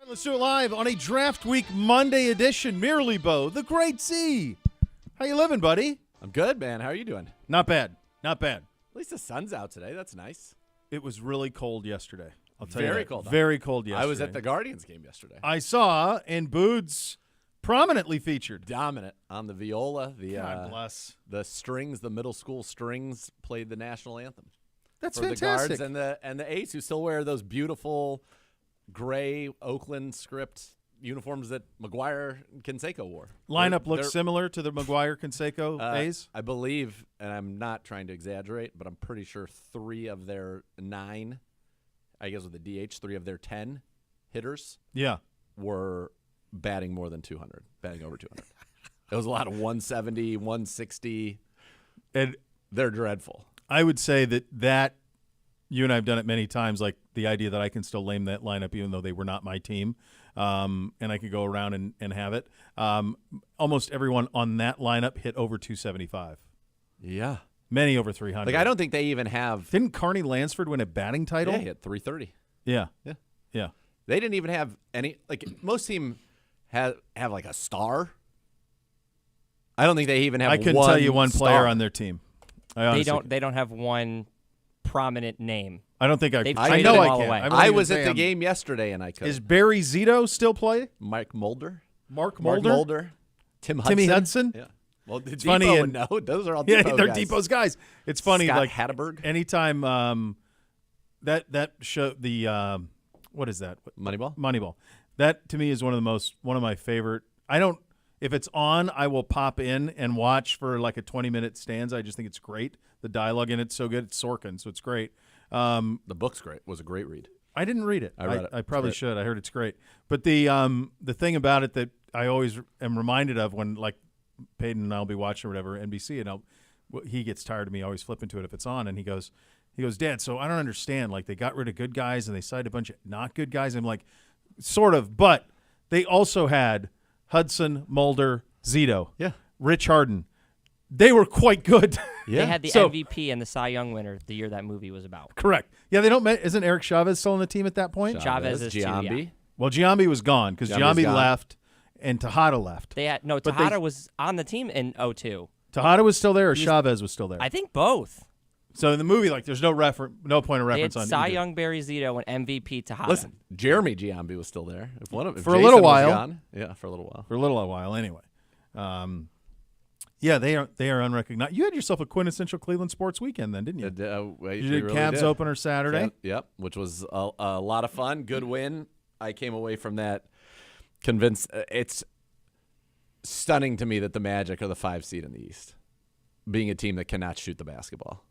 Let's do it live on a Draft Week Monday edition. Merely Bo, the Great Z. How you living, buddy? I'm good, man. How are you doing? Not bad. Not bad. At least the sun's out today. That's nice. It was really cold yesterday. I'll tell you Very that. cold. Very cold yesterday. I was at the Guardians game yesterday. I saw, and Boods prominently featured. Dominant on the viola. God bless. The strings, the middle school strings played the national anthem. That's for fantastic. the guards and the A's who still wear those beautiful gray Oakland script uniforms that McGuire and Canseco wore. Lineup looks similar to the McGuire-Canseco A's? I believe, and I'm not trying to exaggerate, but I'm pretty sure 3 of their 9, I guess with the DH, 3 of their 10 hitters were batting more than 200, batting over 200. It was a lot of 170, 160. And they're dreadful. I would say that you and I have done it many times, like the idea that I can still name that lineup even though they were not my team, and I could go around and have it. Almost everyone on that lineup hit over 275. Yeah. Many over 300. Like, I don't think they even have – Didn't Carney Lansford win a batting title? Yeah, he had 330. Yeah. They didn't even have any – like, most teams have like a star. I don't think they even have I couldn't one tell you one star. player on their team. They don't have one prominent name. I don't think I They've I traded know them I all can. away. I I was at the game yesterday, and I could. Is Barry Zito still play? Mike Mulder? Mark Mark Mulder? Mulder. Timmy Hudson? Yeah. Well, It's Depot funny. would know. Those are all Depot they're guys. Depot's guys. It's funny. Scott like Hatteberg? anytime that show the what is that? Moneyball? Moneyball. That to me is one of my favorite. I don't. If it's on, I will pop in and watch for like a 20-minute stanza. I just think it's great. The dialogue in it's so good. It's Sorkin, so it's great. The book's great. It was a great read. I didn't read it. I read it. I probably It's should. I heard it's great. But the thing about it that I always am reminded of when like Peyton and I'll be watching or whatever NBC, and he gets tired of me always flipping to it if it's on, and he goes, Dad, so I don't understand. Like they got rid of good guys and they signed a bunch of not good guys. I'm like, sort of, but they also had Hudson, Mulder, Zito, Rich Harden. They were quite good. Yeah. They had the MVP and the Cy Young winner the year that movie was about. Correct. Yeah, they don't. Isn't Eric Chavez still on the team at that point? Chavez is Giambi. too, yeah. Well, Giambi was gone because Giambi's Giambi gone. left and Tejada left. Tejada was on the team in 2002. Tejada was still there, or Chavez was still there. I think both. So in the movie, like, there's no point of They had reference on Cy either. Young, Barry Zito, and MVP Tejada. Listen, Jeremy Giambi was still there. If For a Jason little was while. gone, yeah, for a little while. For a little while, anyway. Yeah, they are unrecognized. You had yourself a quintessential Cleveland sports weekend, then, didn't you? You did Cavs opener Saturday. Yep, which was a lot of fun. Good win. I came away from that convinced. It's stunning to me that the Magic are the 5 seed in the East, being a team that cannot shoot the basketball.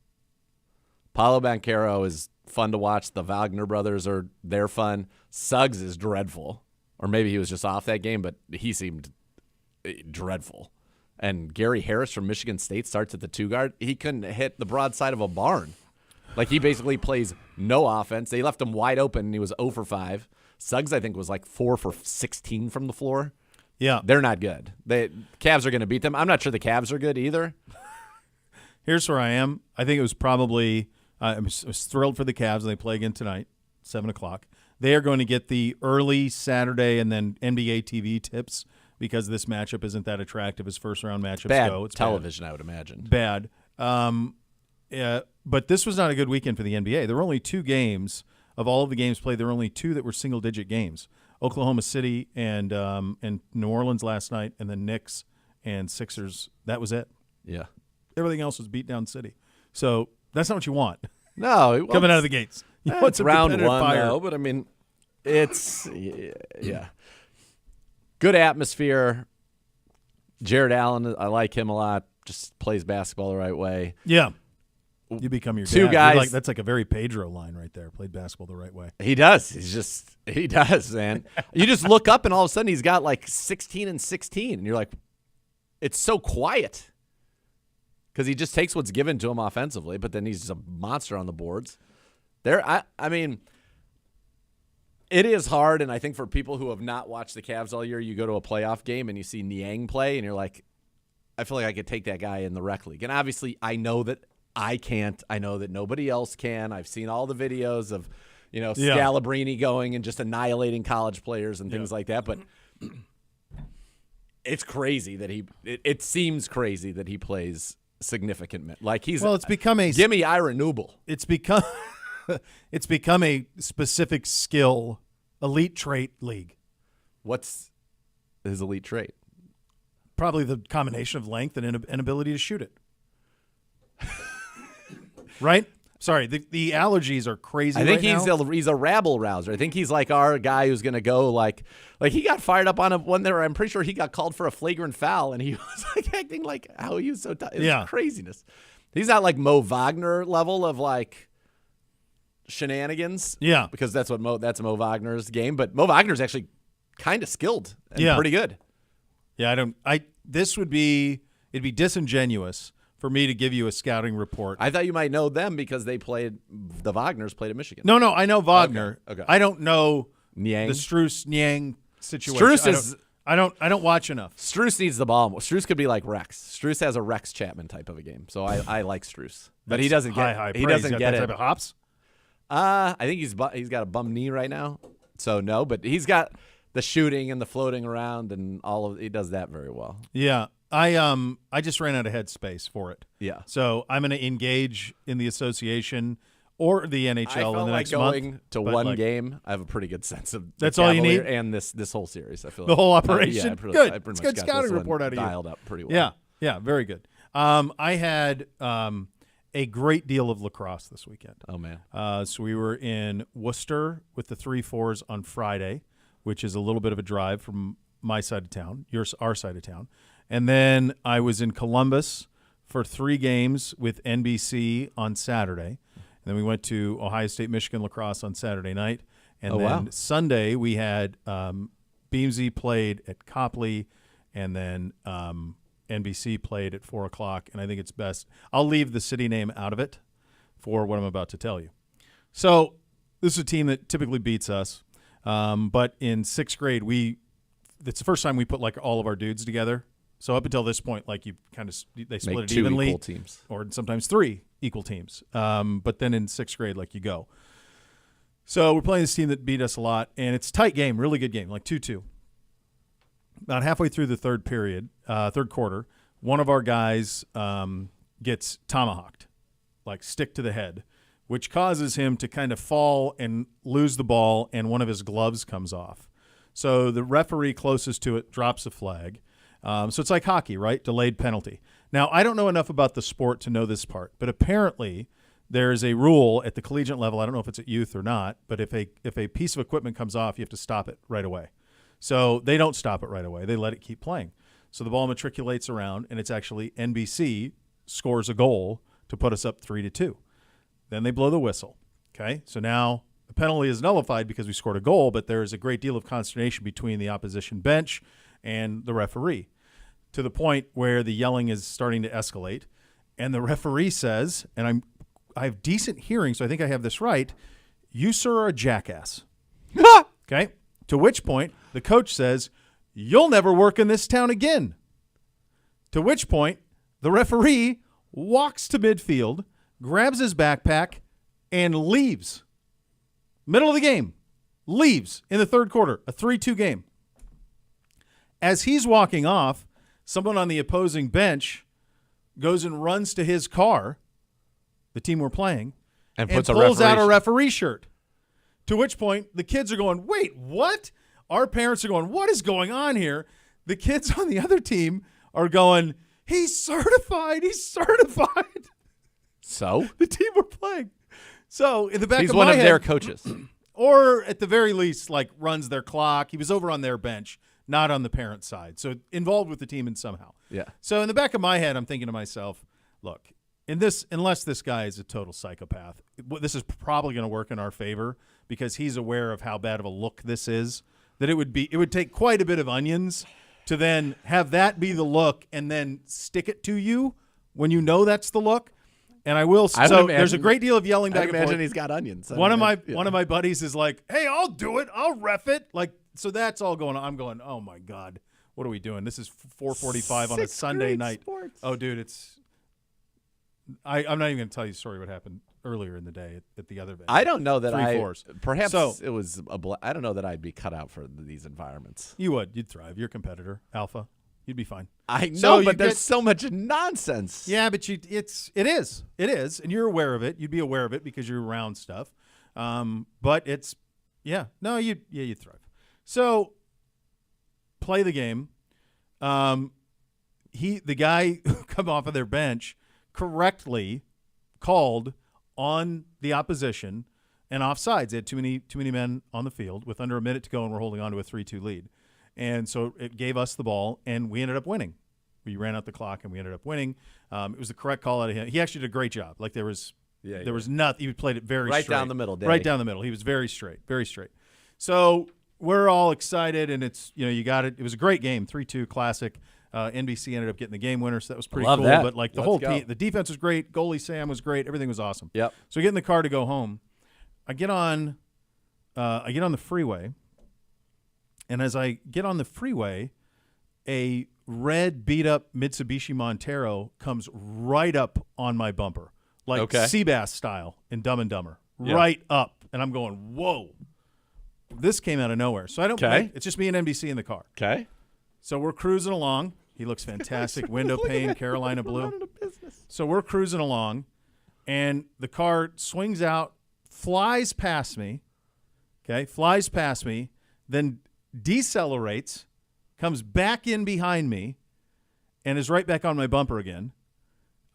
Paolo Banchero is fun to watch. The Wagner brothers they're fun. Suggs is dreadful, or maybe he was just off that game, but he seemed dreadful. And Gary Harris from Michigan State starts at the 2 guard. He couldn't hit the broadside of a barn. Like, he basically plays no offense. They left him wide open, and he was 0 for 5. Suggs, I think, was like 4 for 16 from the floor. Yeah. They're not good. Cavs are going to beat them. I'm not sure the Cavs are good either. Here's where I am. I think it was probably I was thrilled for the Cavs, and they play again tonight, 7 o'clock. They are going to get the early Saturday and then NBA TV tips because this matchup isn't that attractive as first-round matchups go. It's television, I would imagine. Bad. But this was not a good weekend for the NBA. There were only 2 games. Of all of the games played, there were only 2 that were single-digit games. Oklahoma City and New Orleans last night, and then Knicks and Sixers. That was it. Yeah. Everything else was beat down city. So that's not what you want. No. Coming out of the gates. You want It's some round competitive 1, fire. though, but, I mean, it's yeah. Good atmosphere. Jared Allen, I like him a lot. Just plays basketball the right way. Yeah. You become your 2 dad. guys. That's like a very Pedro line right there. Played basketball the right way. He does. He does, man. You just look up and all of a sudden he's got like 16 and 16. And you're like, it's so quiet. Because he just takes what's given to him offensively, but then he's just a monster on the boards. I mean, it is hard, and I think for people who have not watched the Cavs all year, you go to a playoff game and you see Niang play, and you're like, I feel like I could take that guy in the rec league. And obviously, I know that I can't. I know that nobody else can. I've seen all the videos of, Scalabrini going and just annihilating college players and things like that. But it's crazy that it seems crazy that he plays significant minutes. Like it's become a gimme Ira Newble. It's become a specific skill, elite trait league. What's his elite trait? Probably the combination of length and inability to shoot it. Right? Sorry, the allergies are crazy. I think now. he's a rabble rouser. I think he's like our guy who's going to go like he got fired up on one there. I'm pretty sure he got called for a flagrant foul, and he was like acting like how he was so tough. It's craziness. He's not like Mo Wagner level of like shenanigans. Yeah, because that's Mo Wagner's game. But Mo Wagner's actually kind of skilled and pretty good. Yeah, it'd be disingenuous for me to give you a scouting report. I thought you might know them because the Wagners played at Michigan. No, I know Wagner. Okay. I don't know Niang. the Strus-Niang situation. Strus I don't watch enough. Strus needs the ball more. Strus could be like Rex. Strus has a Rex Chapman type of a game, so I like Strus, but he doesn't get he doesn't get that type of hops. I think he's got a bum knee right now, so no, but he's got the shooting and the floating around and he does that very well. Yeah. I just ran out of headspace for it. Yeah. So I'm going to engage in the association or the NHL in the next month. Going to one game, I have a pretty good sense of that's all you need, and this whole series. I feel the whole operation. Yeah, good. It's good scouting report out of you. Dialed up pretty well. Yeah, very good. I had a great deal of lacrosse this weekend. Oh man. So we were in Worcester with the 3-4s on Friday, which is a little bit of a drive from my side of town, our side of town. And then I was in Columbus for 3 games with NBC on Saturday. And then we went to Ohio State, Michigan lacrosse on Saturday night. And then Sunday we had Beamsy played at Copley, and then NBC played at 4 o'clock. And I think it's best. I'll leave the city name out of it for what I'm about to tell you. So this is a team that typically beats us. But in 6th grade, it's the first time we put like all of our dudes together. So up until this point, like they split it evenly, 2 equal teams, or sometimes 3 equal teams. But then in 6th grade, like you go. So we're playing this team that beat us a lot, and it's a tight game, really good game, like 2-2. About halfway through the third quarter, one of our guys gets tomahawked, like stick to the head, which causes him to kind of fall and lose the ball, and one of his gloves comes off. So the referee closest to it drops a flag. So it's like hockey, right? Delayed penalty. Now, I don't know enough about the sport to know this part, but apparently there is a rule at the collegiate level. I don't know if it's at youth or not, but if a piece of equipment comes off, you have to stop it right away. So they don't stop it right away. They let it keep playing. So the ball matriculates around, and it's actually NBC scores a goal to put us up 3-2. Then they blow the whistle. Okay, so now the penalty is nullified because we scored a goal, but there is a great deal of consternation between the opposition bench and the referee, to the point where the yelling is starting to escalate. And the referee says, and I have decent hearing, so I think I have this right, "You, sir, are a jackass." Okay? To which point the coach says, "You'll never work in this town again." To which point the referee walks to midfield, grabs his backpack, and leaves. Middle of the game. Leaves in the third quarter, a 3-2 game. As he's walking off, someone on the opposing bench goes and runs to his car, the team we're playing, and pulls out a referee shirt. To which point the kids are going, "Wait, what?" Our parents are going, "What is going on here?" The kids on the other team are going, "He's certified. He's certified." So? The team we're playing. So in the back he's of my head, one of their coaches. Or at the very least, like runs their clock. He was over on their bench, not on the parent side. So involved with the team in somehow. Yeah. So in the back of my head, I'm thinking to myself, look, unless this guy is a total psychopath, this is probably going to work in our favor because he's aware of how bad of a look this is, that it would take quite a bit of onions to then have that be the look and then stick it to you when you know that's the look. And I will. So there's a great deal of yelling back and forth. I imagine he's got onions. One of my buddies is like, "Hey, I'll do it. I'll ref it." Like, so that's all going on. I'm going, "Oh my God, what are we doing? This is 4:45 on a Sunday night." Sports. Oh, dude, I'm not even going to tell you the story what happened earlier in the day at the other venue. I don't know that 3-4s. Perhaps So- it was I don't know that I'd be cut out for these environments. You would. You'd thrive. You're a competitor. Alpha. You'd be fine. I know, So you but there's get- so much nonsense. Yeah, but it is, and you're aware of it. You'd be aware of it because you're around stuff. But it's, you'd thrive. So play the game. The guy who come off of their bench correctly called on the opposition and offsides. They had too many men on the field with under a minute to go, and we're holding on to a 3-2 lead. And so it gave us the ball, and we ended up winning. We ran out the clock, and we ended up winning. It was the correct call out of him. He actually did a great job. Like there was nothing. He played it very right straight. down the middle. Right down the middle. He was very straight, very straight. So we're all excited, and it's you got it. It was a great game, 3-2 classic. NBC ended up getting the game winner, so that was pretty Love cool. that. But like the Let's whole go. team, the defense was great. Goalie Sam was great. Everything was awesome. Yep. So we get in the car to go home. I get on the freeway, and as I get on the freeway, a red beat-up Mitsubishi Montero comes right up on my bumper, like CBS style in Dumb and Dumber, right up, and I'm going, whoa! This came out of nowhere, so I don't. It's just me and NBC in the car. Okay. So we're cruising along. He looks fantastic. Window pane, Carolina blue. So we're cruising along, and the car swings out, flies past me, then decelerates, comes back in behind me, and is right back on my bumper again.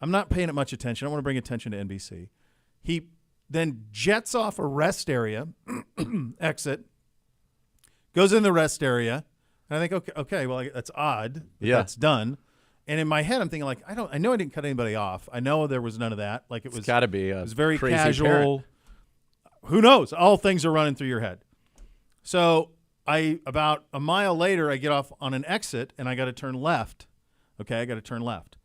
I'm not paying it much attention. I want to bring attention to NBC. He then jets off a rest area, exit, goes in the rest area, and I think, okay, well, that's odd. That's done. And in my head, I'm thinking, like, I know I didn't cut anybody off. I know there was none of that. Like it was got to be. It was very crazy casual. Parent. Who knows? All things are running through your head. So about a mile later, I get off on an exit, and I got to turn left. Okay, I got to turn left.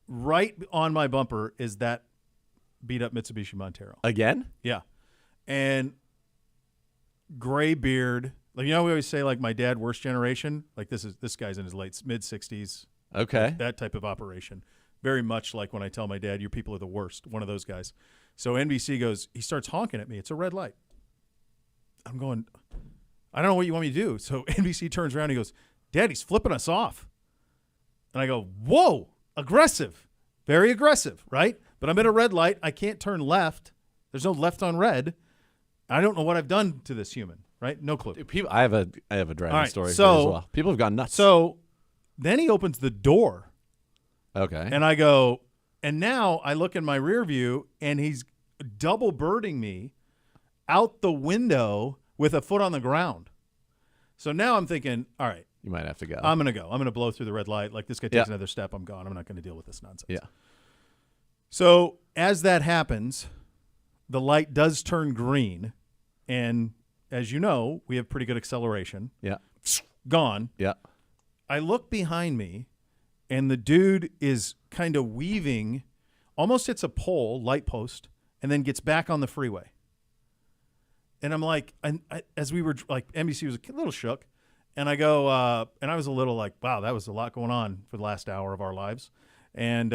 Right on my bumper is that beat-up Mitsubishi Montero. Again? Yeah. And gray beard. Like, we always say, like, my dad, worst generation. Like, this guy's in his mid-60s. Okay. That type of operation. Very much like when I tell my dad, your people are the worst. One of those guys. So NBC he starts honking at me. It's a red light. I'm going, I don't know what you want me to do. So NBC turns around and he goes, Dad, he's flipping us off. And I go, whoa, aggressive. Very aggressive, right? But I'm at a red light. I can't turn left. There's no left on red. I don't know what I've done to this human, right? No clue. Dude, I have a driving story so- as well. People have gone nuts. So then he opens the door. Okay. And I go, and now I look in my rear view, and he's double birding me out the window with a foot on the ground. So now I'm thinking, all right, you might have to go. I'm going to go. I'm going to blow through the red light. Like, this guy takes another step, I'm gone. I'm not going to deal with this nonsense. Yeah. So as that happens, the light does turn green. And as you know, we have pretty good acceleration. Yeah. Gone. Yeah. I look behind me, and the dude is kind of weaving, almost hits a pole, light post, and then gets back on the freeway. And I'm like, as we were, like, NBC was a little shook. And I go, and I was a little like, wow, that was a lot going on for the last hour of our lives. And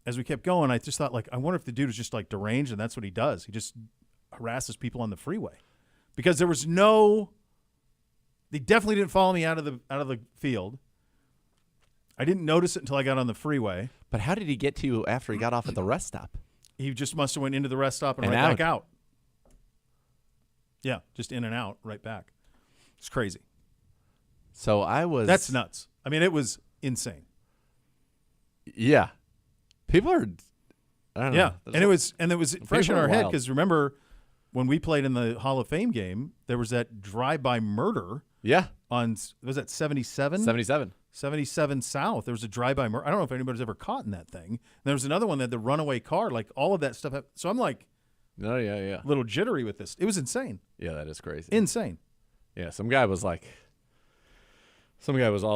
as we kept going, I just thought, like, I wonder if the dude was just, like, deranged, and that's what he does. He just harasses people on the freeway. Because there was they definitely didn't follow me out of the field. I didn't notice it until I got on the freeway. But how did he get to you after he got off at the rest stop? He just must have went into the rest stop and right out. back out. Yeah, just in and out, right back. It's crazy. So That's nuts. I mean, it was insane. Yeah. People are. I don't know. Yeah, and it was fresh in People are our head wild. because remember when we played in the Hall of Fame game, there was that drive-by murder. Yeah. Was that 77? 77. 77 South. There was a drive-by murder. I don't know if anybody's ever caught in that thing. And there was another one that had the runaway car, like all of that stuff. So I'm like, No, yeah. a little jittery with this. It was insane. Yeah, that is crazy. Insane. Yeah, some guy was all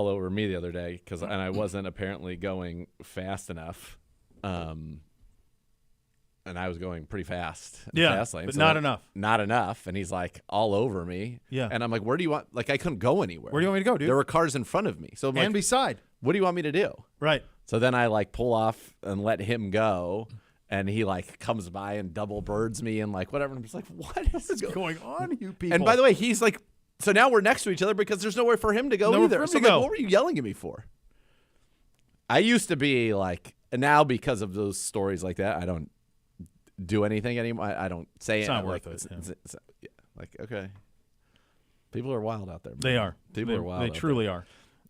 over me the other day and I wasn't apparently going fast enough. And I was going pretty fast. In the fast lane, but so not enough. Not enough. And he's like all over me. Yeah. And I'm like, where do you want? Like, I couldn't go anywhere. Where do you want me to go, dude? There were cars in front of me. So I'm like, And beside. what do you want me to do? Right. So then I like pull off and let him go, and he like comes by and double birds me and like whatever. And I'm just like, what is going on, you people? And by the way, he's like, so now we're next to each other because there's nowhere for him to go Nowhere either. for him So to like, go. what were you yelling at me for? I used to be like, and now because of those stories like that, I don't do anything anymore. I don't say It's it. not like, worth it. yeah, like, okay. People are wild out there. Man. They are. People are wild. They out truly there. are.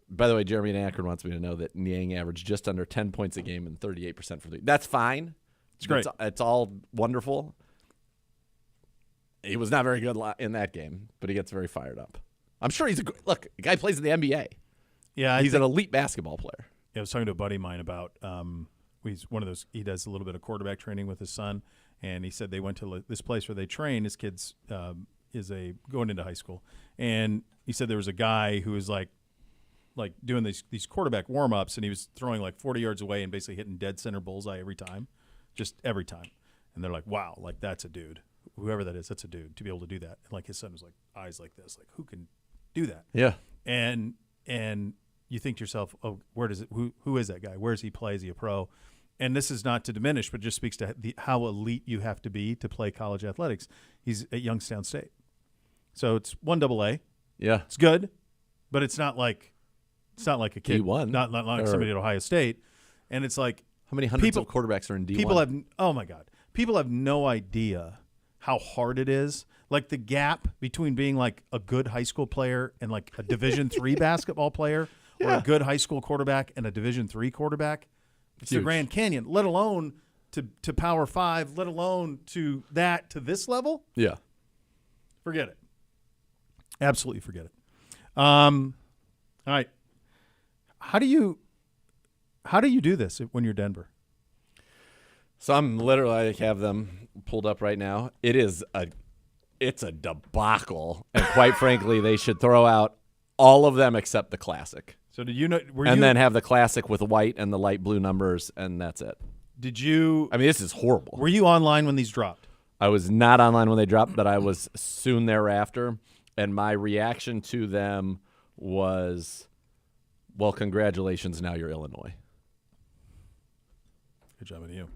By the way, Jeremy in Akron wants me to know that Niang averaged just under 10 points a game and 38% for three. That's fine. It's great. It's all wonderful. He was not very good in that game, but he gets very fired up. I'm sure he's look. The guy plays in the NBA. Yeah, he's an elite basketball player. Yeah, I was talking to a buddy of mine about. He's one of those. He does a little bit of quarterback training with his son, and he said they went to this place where they train. His kids going into high school, and he said there was a guy who was like doing these quarterback warm-ups, and he was throwing like 40 yards away and basically hitting dead center bullseye every time, just every time. And they're like, wow, like that's a dude. Whoever that is, that's a dude to be able to do that. And like his son was like eyes like this, like who can do that? Yeah. And you think to yourself, oh, where does it? Who is that guy? Where does he play? Is he a pro? And this is not to diminish, but just speaks to how elite you have to be to play college athletics. He's at Youngstown State, so it's 1AA. Yeah, it's good, but it's not like a kid. D1. Not like somebody at Ohio State. And it's like how many hundreds of quarterbacks are in D1? People have people have no idea how hard it is. Like the gap between being like a good high school player and like a Division III basketball player, or a good high school quarterback and a Division III quarterback. It's the Grand Canyon, let alone to Power 5, let alone to this level. Yeah. Forget it. Absolutely forget it. All right. How do you do this when you're Denver? So I'm literally, I have them pulled up right now. It's a debacle, and quite frankly, they should throw out all of them except the classic. So did you know? Then have the classic with white and the light blue numbers, and that's it. Did you? I mean, this is horrible. Were you online when these dropped? I was not online when they dropped, but I was soon thereafter, and my reaction to them was, well, congratulations, now you're Illinois. Good job on you.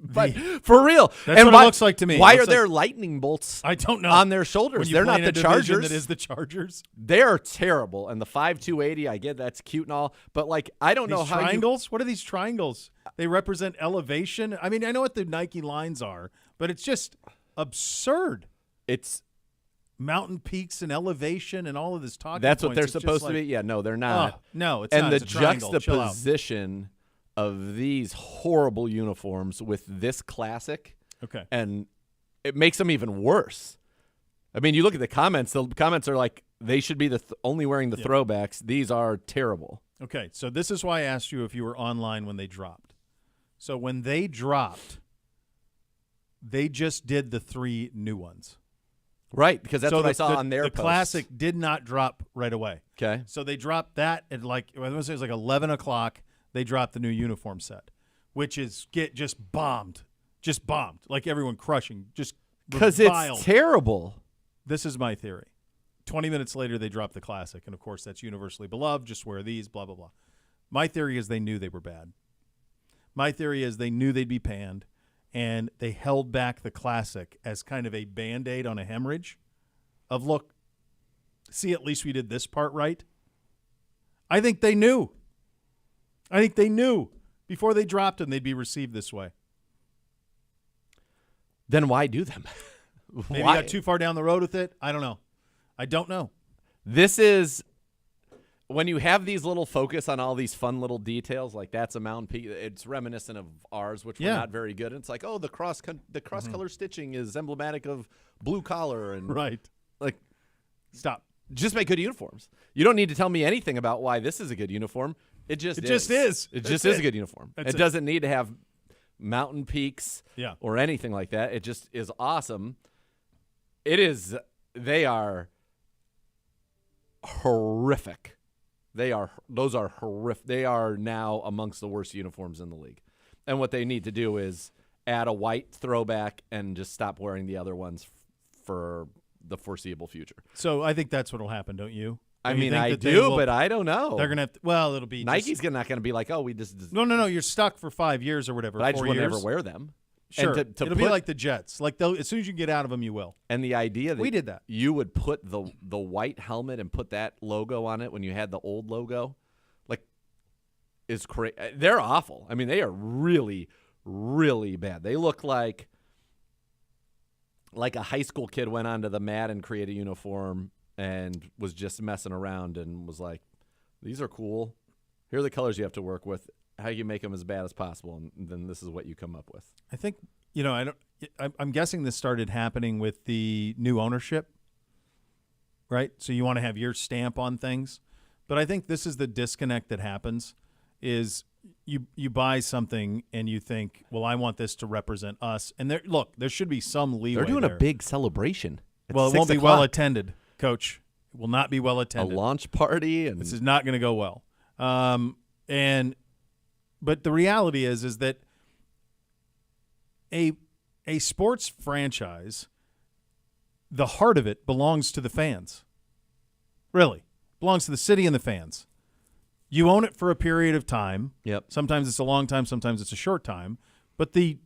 But for real, that's what it looks like to me. Why are there lightning bolts? I don't know. On their shoulders, they're not the Chargers. That is the Chargers. They're terrible, and the 5.280. I get that's cute and all, but like I don't know how triangles. What are these triangles? They represent elevation. I mean, I know what the Nike lines are, but it's just absurd. It's mountain peaks and elevation and all of this talking. That's what points. they're It's supposed just to be. Yeah, no, they're not. No, it's and not. the It's a triangle. juxtaposition of these horrible uniforms with this classic, okay, and it makes them even worse. I mean, you look at the comments. The comments are like they should be only wearing the throwbacks. These are terrible. Okay, so this is why I asked you if you were online when they dropped. So when they dropped, they just did the 3 new ones. Right, because that's what I saw on their The posts. classic did not drop right away. Okay. So they dropped that at I want to say it was like 11 o'clock. They dropped the new uniform set, which is just bombed, like everyone crushing, just because it's terrible. This is my theory. 20 minutes later, they dropped the classic, and of course that's universally beloved. Just wear these, blah blah blah. My theory is they knew they were bad. My theory is they knew they'd be panned, and they held back the classic as kind of a Band-Aid on a hemorrhage of, look, see, at least we did this part right. I think they knew. Before they dropped them, they'd be received this way. Then why do them? Maybe got too far down the road with it. I don't know. I don't know. This is when you have these little focus on all these fun little details, like that's a mountain peak. It's reminiscent of ours, which we're not very good. And it's like, oh, the cross color stitching is emblematic of blue collar and right. Like, stop. Just make good uniforms. You don't need to tell me anything about why this is a good uniform. It just is. It just is a good uniform. It doesn't need to have mountain peaks or anything like that. It just is awesome. They are horrific. Those are horrific. They are now amongst the worst uniforms in the league. And what they need to do is add a white throwback and just stop wearing the other ones for the foreseeable future. So I think that's what will happen, don't you? I Or you mean, think I that they do, will- but I don't know. They're gonna have to, well, it'll be Nike's just, not going to be like, oh, we just no. You're stuck for 5 years or whatever. but I just 4 would years. never wear them. Sure, And to it'll be like the Jets. Like as soon as you get out of them, you will. And the idea that We did that. you would put the white helmet and put that logo on it when you had the old logo, like, is crazy. They're awful. I mean, they are really, really bad. They look like a high school kid went onto the mat and created a uniform and was just messing around and was like, these are cool. Here are the colors you have to work with. How you make them as bad as possible, and then this is what you come up with. I think I'm guessing this started happening with the new ownership, right? So you want to have your stamp on things, but I think this is the disconnect that happens: is you buy something and you think, well, I want this to represent us, and there should be some leeway. They're doing there. a big celebration. At Well, it 6 won't be o'clock. well attended, Coach. It will not be well A attended. launch party, and This is not going to go well. But the reality is that a sports franchise, the heart of it belongs to the fans. Really, belongs to the city and the fans. You own it for a period of time. Yep. Sometimes it's a long time, sometimes it's a short time. But the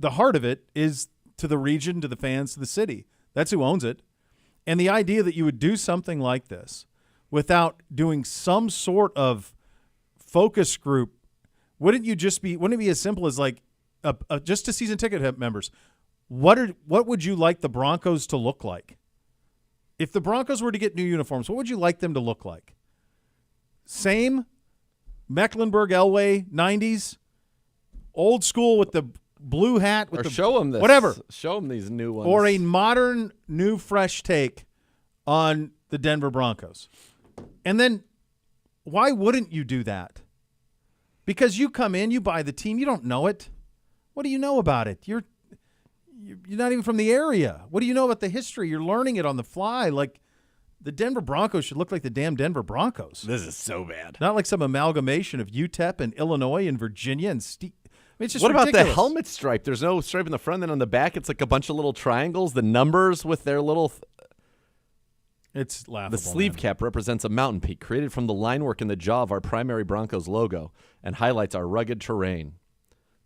heart of it is to the region, to the fans, to the city. That's who owns it. And the idea that you would do something like this without doing some sort of focus group, wouldn't it be as simple as like just to season ticket members? What would you like the Broncos to look like? If the Broncos were to get new uniforms, what would you like them to look like? Same Mecklenburg Elway 90s, old school with the blue hat with or the show them this. whatever. Show them these new ones. Or a modern, new, fresh take on the Denver Broncos. And then why wouldn't you do that? Because you come in, you buy the team, you don't know it. What do you know about it? You're not even from the area. What do you know about the history? You're learning it on the fly. Like, the Denver Broncos should look like the damn Denver Broncos. This is so bad. Not like some amalgamation of UTEP and Illinois and Virginia and it's just What about ridiculous. the helmet stripe? There's no stripe in the front, then on the back it's like a bunch of little triangles. The numbers with their little It's laughable. the sleeve man. cap represents a mountain peak created from the line work in the jaw of our primary Broncos logo and highlights our rugged terrain.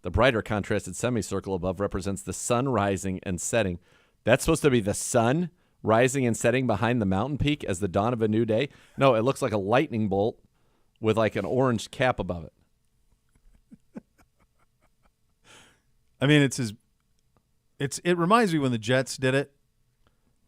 The brighter contrasted semicircle above represents the sun rising and setting. That's supposed to be the sun rising and setting behind the mountain peak as the dawn of a new day? No, it looks like a lightning bolt with like an orange cap above it. I mean, it reminds me when the Jets did it.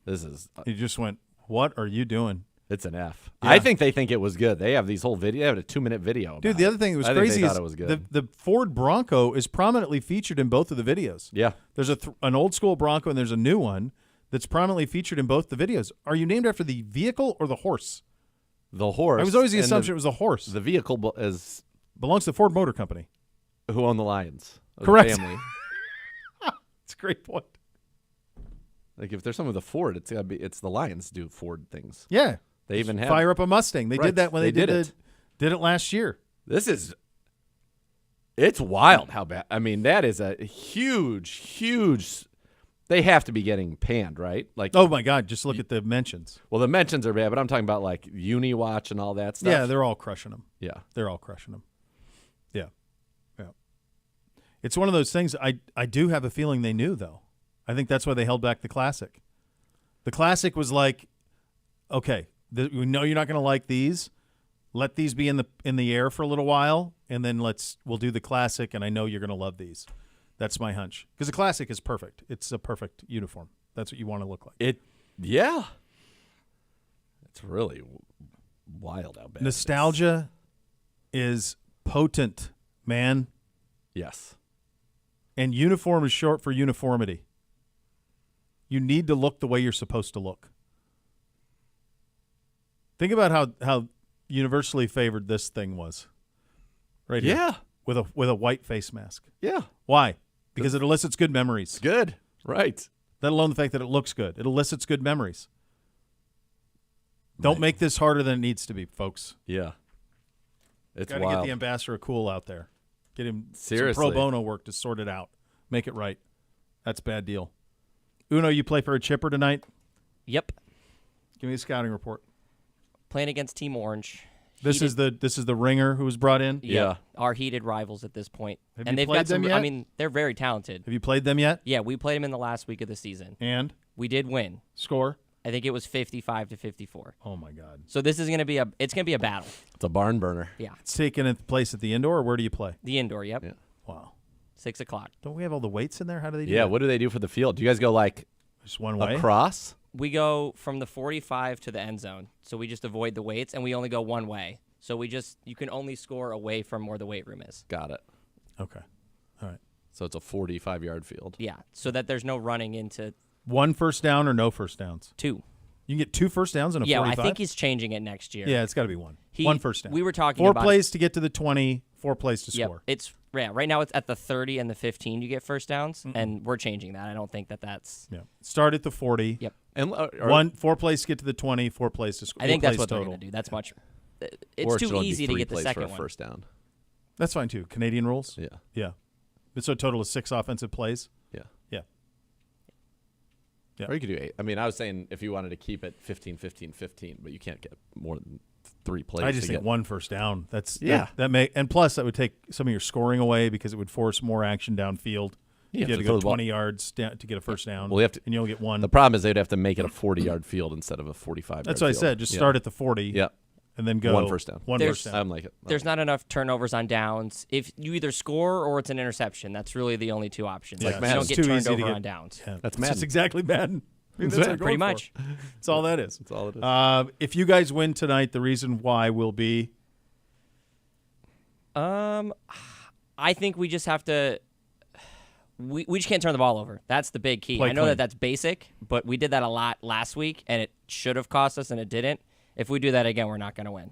This is You just went, what are you doing? it's an F. Yeah. I think they think it was good. They have these whole video. They have a 2-minute video about Dude, the it. other thing that was I think crazy they is thought it was good. the Ford Bronco is prominently featured in both of the videos. Yeah. There's an old school Bronco and there's a new one that's prominently featured in both the videos. Are you named after the vehicle or the horse? The horse. I was always the and assumption it was a horse. The vehicle is Belongs to the Ford Motor Company. who own the Lions. Of Correct. The family. It's a great point. Like if there's someone with a Ford, it's the Lions do Ford things. Yeah. They even have Fire up a Mustang. They Right. did that when They they did did it last year. It's wild how bad. I mean, that is a huge. They have to be getting panned, right? Like, Oh my God! Just look at the mentions. well, the mentions are bad, but I'm talking about like UniWatch and all that stuff. Yeah, they're all crushing them. yeah. They're all crushing them. Yeah. It's one of those things. I do have a feeling they knew, though. I think that's why they held back the Classic. The Classic was like, okay, we know you're not going to like these. Let these be in the air for a little while, and then we'll do the Classic, and I know you're going to love these. That's my hunch. Because the Classic is perfect. It's a perfect uniform. That's what you want to look like. Yeah. It's really wild how bad. Nostalgia is potent, man. Yes. And uniform is short for uniformity. You need to look the way you're supposed to look. Think about how universally favored this thing was. Right here. Yeah. With a white face mask. Yeah. Why? Because it elicits good memories. It's good. Right. Let alone the fact that it looks good. It elicits good memories. Don't make this harder than it needs to be, folks. Yeah. It's Got to wild. get the ambassador cool out there. Get him Seriously. some pro bono work to sort it out. Make it right. That's a bad deal. Uno, you play for a chipper tonight? Yep. Give me a scouting report. playing against Team Orange. This is the ringer who was brought in. Yeah. Our heated rivals at this point. Have and you they've played got some. them yet? I mean, they're very talented. Have you played them yet? Yeah, we played them in the last week of the season. And We did win. score? I think it was 55-54. Oh my God! So this is gonna be a battle. It's a barn burner. Yeah, It's taking place at the indoor, or where do you play? the indoor. Yep, Yeah. Wow! 6 o'clock. Don't we have all the weights in there? How do they do Yeah, that? what do they do for the field? Do you guys go like Just one way? across? We go from the 45 to the end zone, so we just avoid the weights, and we only go one way. So you can only score away from where the weight room is. Got it. Okay. All right. So it's a 45-yard field. Yeah, so that there's no running into One first down or no first downs? 2. You can get 2 first downs in a Yeah, 45? I think he's changing it next year. Yeah, it's got to be one. One first down. We were talking 4 about plays to get to the 20, 4 plays to Yep, score. right now it's at the 30 and the 15 you get first downs, and we're changing that. I don't think that's. Yeah. Start at the 40. Yep. And 4 plays to get to the 20, 4 plays to score. I think that's what total. they're going to do. That's much. or It's should too only be easy to 3 get the plays second for a one. first down. That's fine too. Canadian rules? Yeah. Yeah. So a total of 6 offensive plays? Yeah. Yeah. Yeah. Or you could do 8. I mean, I was saying if you wanted to keep it 15, 15, 15, but you can't get more than 3 plays. I just to think get. one first down. Yeah. And plus that would take some of your scoring away because it would force more action downfield. Yeah, You had so to throw go the ball. 20 yards down to get a first down. Well, you have to- and you only get one. The problem is they'd have to make it a 40-yard field instead of a 45-yard That's what I field. said. Just Yeah. start at the 40 Yeah. and then go One first down. One There's- first down. I'm like it. There's not enough turnovers on downs. If you either score or it's an interception, that's really the only 2 options. Yeah, You it's don't get too turned easy to over get- on downs. Yeah, That's it's Madden. just exactly Madden. I mean, That's that's it. what we're Pretty going much. for. That's all that is. That's all it is. If you guys win tonight, the reason why will be I think we just have to. We just can't turn the ball over. That's the big key. Play I know clean. that that's basic, but we did that a lot last week, and it should have cost us, and it didn't. If we do that again, we're not going to win.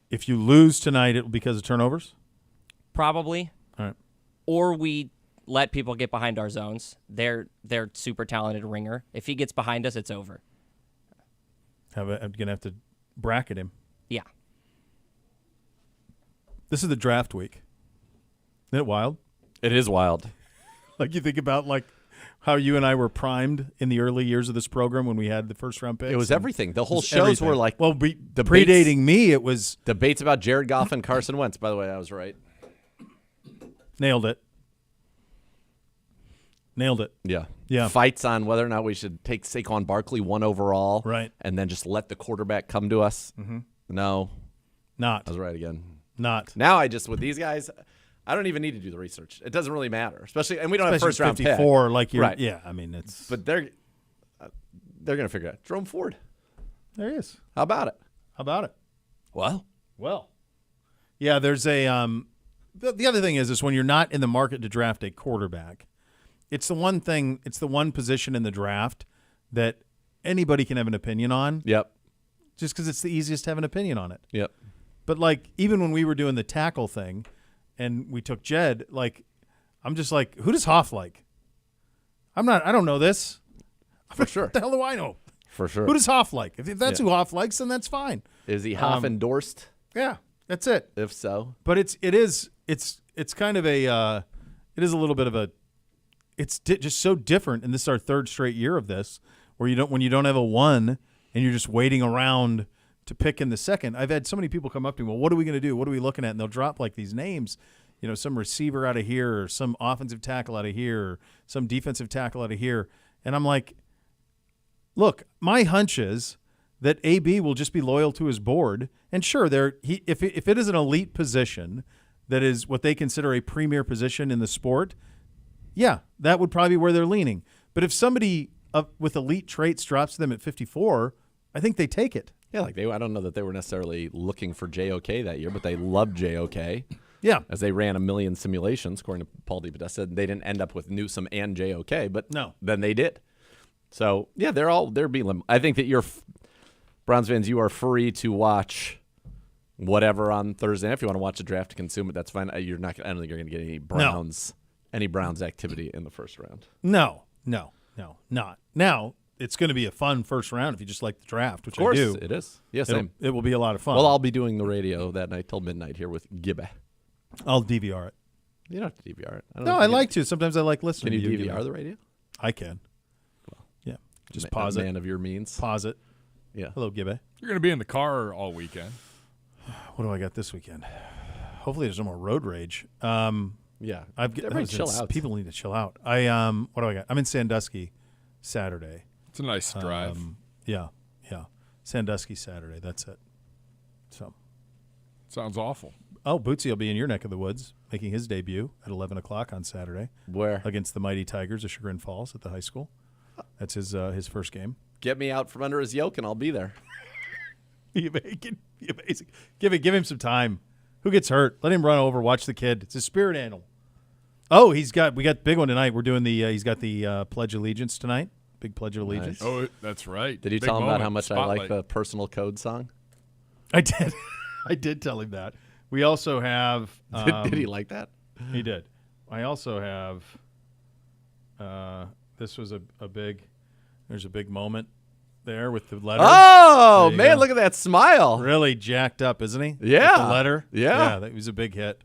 if you lose tonight, it will be because of turnovers. Probably. All right. Or we let people get behind our zones. They're super talented ringer. If he gets behind us, it's over. I'm gonna have to bracket him. Yeah. This is the draft week. Isn't it wild? It is wild. Like you think about like how you and I were primed in the early years of this program when we had the first round picks. It was and everything. The whole it was shows everything. were like well, debates- predating me. It was debates about Jared Goff and Carson Wentz. By the way, I was right. nailed it. Nailed it. Yeah. Yeah. Fights on whether or not we should take Saquon Barkley 1 overall. Right. And then just let the quarterback come to us. Mm-hmm. No. Not. I was right again. Not. Now I just, with these guys, I don't even need to do the research. It doesn't really matter. Especially, and we don't have Especially first round 54, pick. like you're. Right. Yeah. I mean, it's. But they're going to figure it out. Jerome Ford. there he is. How about it? How about it? Well. Yeah. There's a. The other thing is when you're not in the market to draft a quarterback, it's the one thing. It's the one position in the draft that anybody can have an opinion on. Yep. Just because it's the easiest to have an opinion on it. Yep. But like even when we were doing the tackle thing, and we took Jed, like I'm just like, who does Hoff like? I don't know this. For sure. What the hell do I know? For sure. Who does Hoff like? If that's Yeah. who Hoff likes, then that's fine. Is he Hoff endorsed? Yeah, that's it. If so. But it's kind of a it is a little bit of a it's just so different. And this is our 3rd straight year of this, where when you don't have a 1 and you're just waiting around to pick in the second. I've had so many people come up to me, well, what are we going to do? What are we looking at? And they'll drop like these names, some receiver out of here or some offensive tackle out of here or some defensive tackle out of here. And I'm like, look, my hunch is that AB will just be loyal to his board. And sure, if it is an elite position that is what they consider a premier position in the sport, yeah, that would probably be where they're leaning. But if somebody with elite traits drops them at 54, I think they take it. Yeah, I don't know that they were necessarily looking for JOK that year, but they loved JOK. Yeah. As they ran a million simulations, according to Paul DePodesta, they didn't end up with Newsome and JOK, but No. then they did. So, yeah, they're being I think that you're Browns fans, you are free to watch whatever on Thursday. If you want to watch the draft to consume it, that's fine. I don't think you're going to get any Browns activity in the first round. No, not. Now, it's going to be a fun first round if you just like the draft, which Of course, I do. it is. Yeah, same. It will be a lot of fun. Well, I'll be doing the radio that night till midnight here with Gibbe. I'll DVR it. You don't have to DVR it. No, I like to. Sometimes I like listening Can you to you. DVR the radio? I can. Yeah. Just A pause it. man of your means. Pause it. Yeah. Hello, Gibbe. You're going to be in the car all weekend. What do I got this weekend? Hopefully, there's no more road rage. Yeah. Everybody chill out. People need to chill out. What do I got? I'm in Sandusky Saturday. It's a nice drive. Yeah. Sandusky Saturday. That's it. So. Sounds awful. Oh, Bootsy will be in your neck of the woods, making his debut at 11 o'clock on Saturday. Where? Against the Mighty Tigers of Chagrin Falls at the high school. That's his first game. Get me out from under his yoke, and I'll be there. Be amazing. Give him some time. Who gets hurt? Let him run over. Watch the kid. It's a spirit animal. Oh, we got the big one tonight. We're doing he's got the Pledge of Allegiance tonight. Big Pledge of Allegiance. Nice. Oh, that's right. Did you Big tell him about moment. how much Spotlight. I like the personal code song? I did. I did tell him that. We also have. Did he like that? He did. I also have. This was a big. There's a big moment there with the letter. Oh, There you man, go. look at that smile. Really jacked up, isn't he? Yeah. With the letter. Yeah. That was a big hit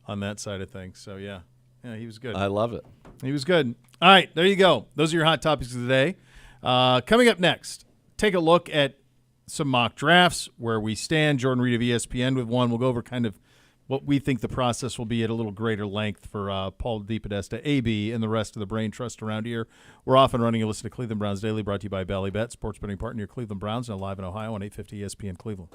on that side of things. So yeah, he was good. I love it. He was good. All right, there you go. Those are your hot topics of the day. Coming up next, take a look at some mock drafts, where we stand. Jordan Reid of ESPN with one. We'll go over kind of what we think the process will be at a little greater length for Paul DePodesta, AB, and the rest of the brain trust around here. We're off and running. You listen to Cleveland Browns Daily, brought to you by Bally Bet, sports betting partner, your Cleveland Browns, now live in Ohio on 850 ESPN Cleveland.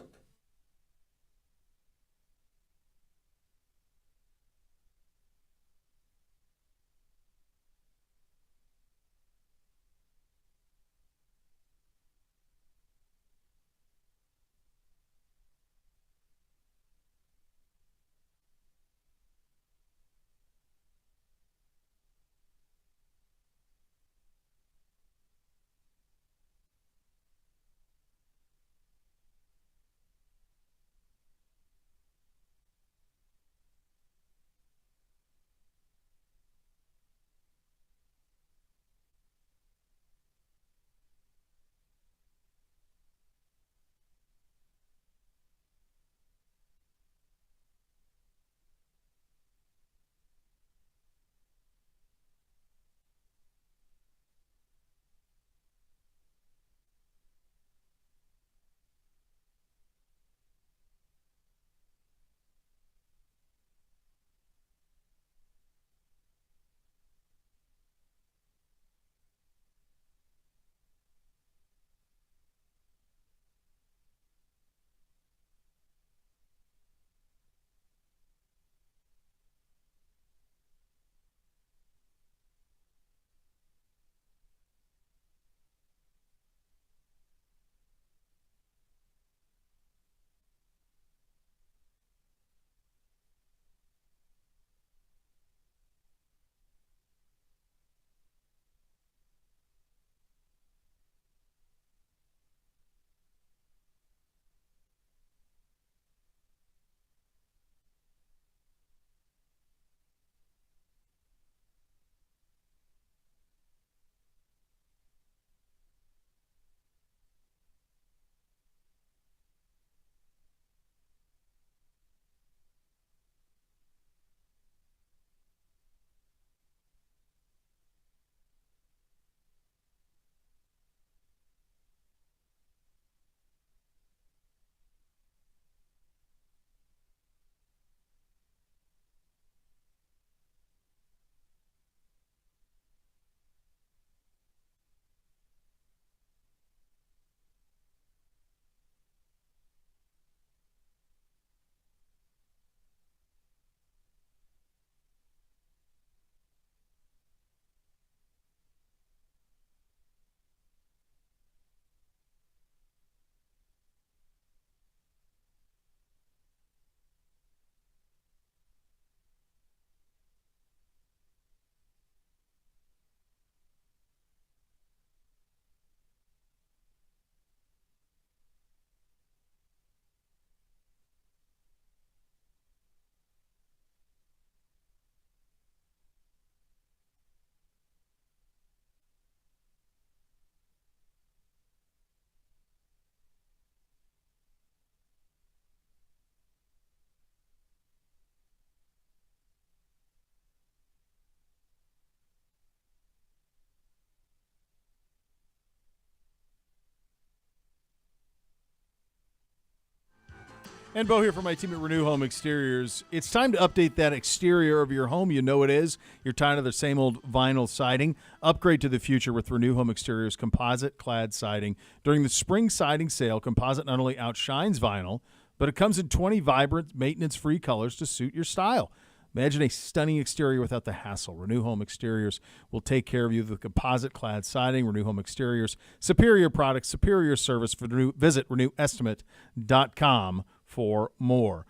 And Bo here from my team at Renew Home Exteriors. It's time to update that exterior of your home. You know it is. You're tired of the same old vinyl siding. Upgrade to the future with Renew Home Exteriors composite clad siding. During the spring siding sale, composite not only outshines vinyl, but it comes in 20 vibrant, maintenance-free colors to suit your style. Imagine a stunning exterior without the hassle. Renew Home Exteriors will take care of you with composite clad siding. Renew Home Exteriors, superior products, superior service. Visit renewestimate.com for more.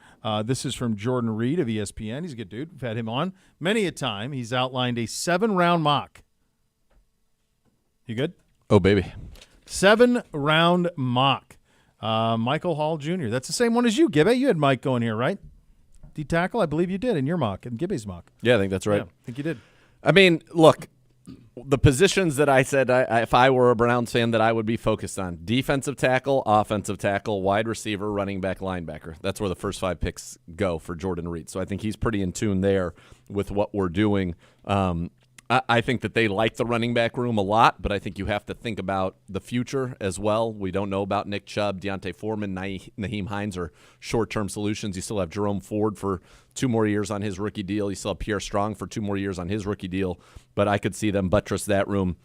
This is from Jordan Reid of ESPN. He's a good dude. We've had him on many a time. He's outlined a 7-round mock. You good? Oh, baby. 7-round mock. Michael Hall Jr. That's the same one as you, Gibby. You had Mike going here, right? D-tackle, I believe you did in your mock, and Gibby's mock. Yeah, I think that's right. Yeah, I think you did. I mean, look, the positions that I said if I were a Browns fan that I would be focused on: defensive tackle, offensive tackle, wide receiver, running back, linebacker. That's where the first 5 picks go for Jordan Reid. So I think he's pretty in tune there with what we're doing. I think that they like the running back room a lot, but I think you have to think about the future as well. We don't know about Nick Chubb, Deontay Foreman, Nyheim Hines are short-term solutions. You still have Jerome Ford for 2 more years on his rookie deal. You still have Pierre Strong for 2 more years on his rookie deal, but I could see them buttress that room.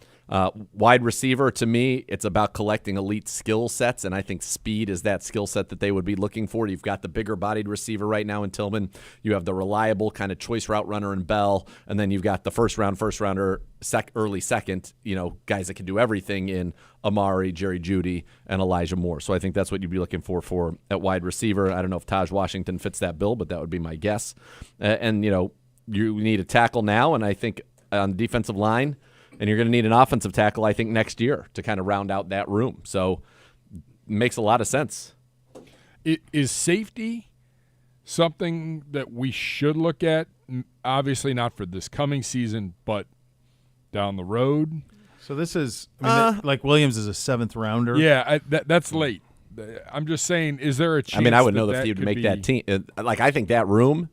Wide receiver, to me, it's about collecting elite skill sets, and I think speed is that skill set that they would be looking for. You've got the bigger-bodied receiver right now in Tillman. You have the reliable kind of choice route runner in Bell, and then you've got the first-rounder, early second, guys that can do everything in Amari, Jerry Jeudy, and Elijah Moore. So I think that's what you'd be looking for at wide receiver. I don't know if Taj Washington fits that bill, but that would be my guess. And you need a tackle now, and I think on the defensive line, and you're going to need an offensive tackle, I think, next year to kind of round out that room. So it makes a lot of sense. Is safety something that we should look at? Obviously not for this coming season, but down the road? So this is, like Williams is a 7th rounder. Yeah, that's late. I'm just saying, is there a chance? I mean, I would know that if he'd could make be... that team. I think that room,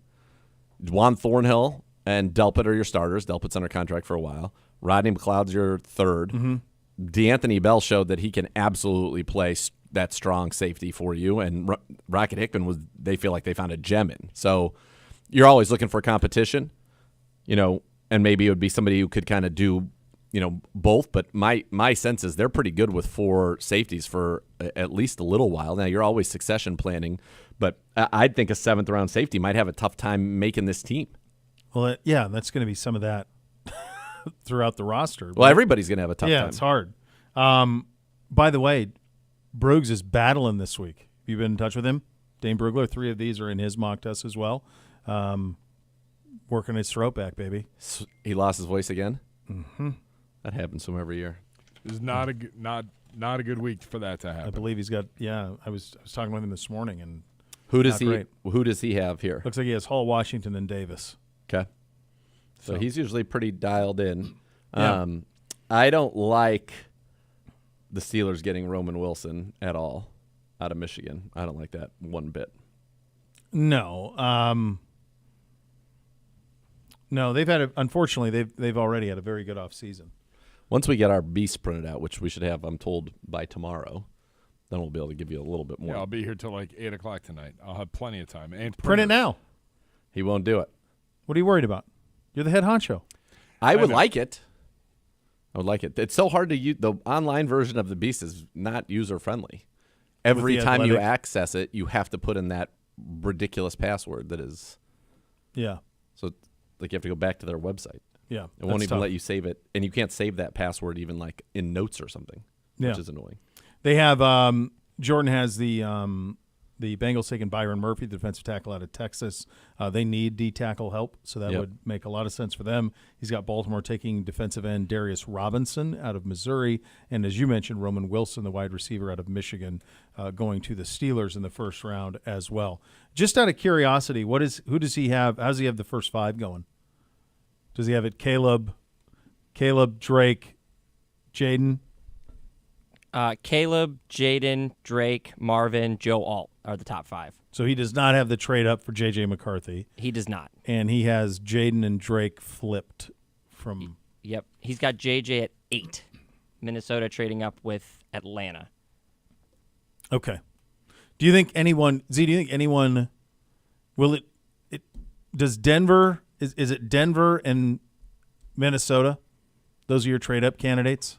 Juan Thornhill and Delpit are your starters. Delpit's under contract for a while. Rodney McLeod's your 3rd. Mm-hmm. DeAnthony Bell showed that he can absolutely play that strong safety for you, and Rocket Hickman they feel like they found a gem in. So you're always looking for competition, and maybe it would be somebody who could kind of do, both. But my sense is they're pretty good with 4 safeties for at least a little while. Now, you're always succession planning, but I'd think a 7th-round safety might have a tough time making this team. Well, that's going to be some of that throughout the roster. Well, everybody's going to have a tough time. Yeah, it's hard. By the way, Bruggs is battling this week. Have you been in touch with him? Dane Brugler, 3 of these are in his mock test as well. Working his throat back, baby. He lost his voice again? Mm-hmm. That happens to him every year. It's not a good week for that to happen. I believe he's got, I was talking with him this morning, and who does he have here? Looks like he has Hall, Washington, and Davis. Okay. So he's usually pretty dialed in. Yeah. I don't like the Steelers getting Roman Wilson at all out of Michigan. I don't like that one bit. No. No, unfortunately, they've already had a very good offseason. Once we get our beast printed out, which we should have, I'm told, by tomorrow, then we'll be able to give you a little bit more. Yeah, I'll be here till like 8 o'clock tonight. I'll have plenty of time. And print it now. He won't do it. What are you worried about? You're the head honcho. I would like it. I would like it. It's so hard to use. The online version of the Beast is not user-friendly. Every time you access it, you have to put in that ridiculous password that is. Yeah. So you have to go back to their website. Yeah. It won't even let you save it. And you can't save that password even like in notes or something, which is annoying. They have Jordan has the Bengals taking Byron Murphy, the defensive tackle out of Texas. They need D-tackle help, so that would make a lot of sense for them. He's got Baltimore taking defensive end Darius Robinson out of Missouri. And as you mentioned, Roman Wilson, the wide receiver out of Michigan, going to the Steelers in the first round as well. Just out of curiosity, who does he have? How does he have the first 5 going? Does he have it Caleb, Drake, Jaden? Caleb, Jaden, Drake, Marvin, Joe Alt are the top 5. So he does not have the trade up for J.J. McCarthy. He does not. And he has Jaden and Drake flipped from... Yep. He's got J.J. at 8. Minnesota trading up with Atlanta. Okay. Do you think anyone will it does Denver is it Denver and Minnesota? Those are your trade up candidates?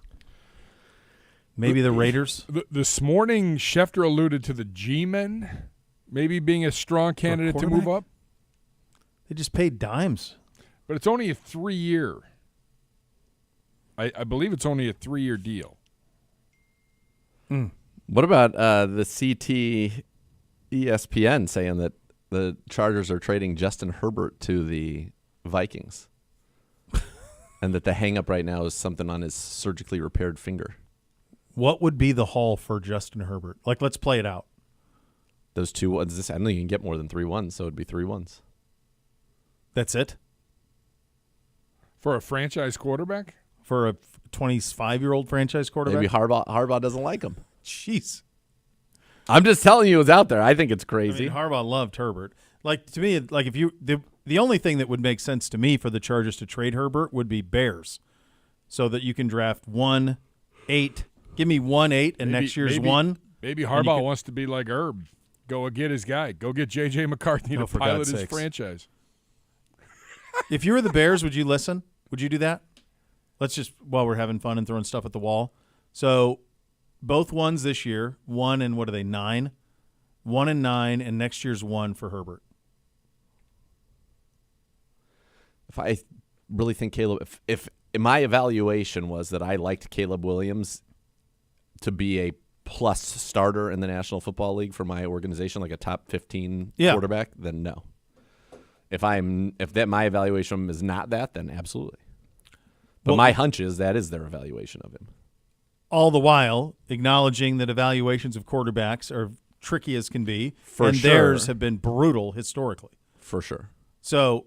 Maybe the Raiders? This morning, Schefter alluded to the G-men maybe being a strong candidate to move up. They just paid dimes. But it's only a 3-year. I believe it's only a 3-year deal. What about the CT ESPN saying that the Chargers are trading Justin Herbert to the Vikings and that the hang-up right now is something on his surgically repaired finger? What would be the haul for Justin Herbert? Like, let's play it out. Those 2 ones. I don't think you can get more than 3 ones, so it would be 3 ones. That's it? For a franchise quarterback? For a 25-year-old franchise quarterback? Maybe Harbaugh doesn't like him. Jeez. I'm just telling you, it's out there. I think it's I crazy. mean, Harbaugh loved Herbert. Like, to me, like if you the only thing that would make sense to me for the Chargers to trade Herbert would be Bears, so that you can draft 1, 8. Give me 1, 8, and next year's 1. Maybe Harbaugh wants to be like Herb. Go get his guy. Go get J.J. McCarthy to pilot his franchise. If you were the Bears, would you listen? Would you do that? Let's just, while we're having fun and throwing stuff at the wall. So both ones this year, 1 and what are they, 9? 1 and 9, and next year's 1 for Herbert. If I really think Caleb, if my evaluation was that I liked Caleb Williams to be a plus starter in the National Football League for my organization, like a top 15 quarterback, then no. If my evaluation is not that, then absolutely. But my hunch is that is their evaluation of him. All the while acknowledging that evaluations of quarterbacks are tricky as can be, and sure. theirs have been brutal historically. For sure. So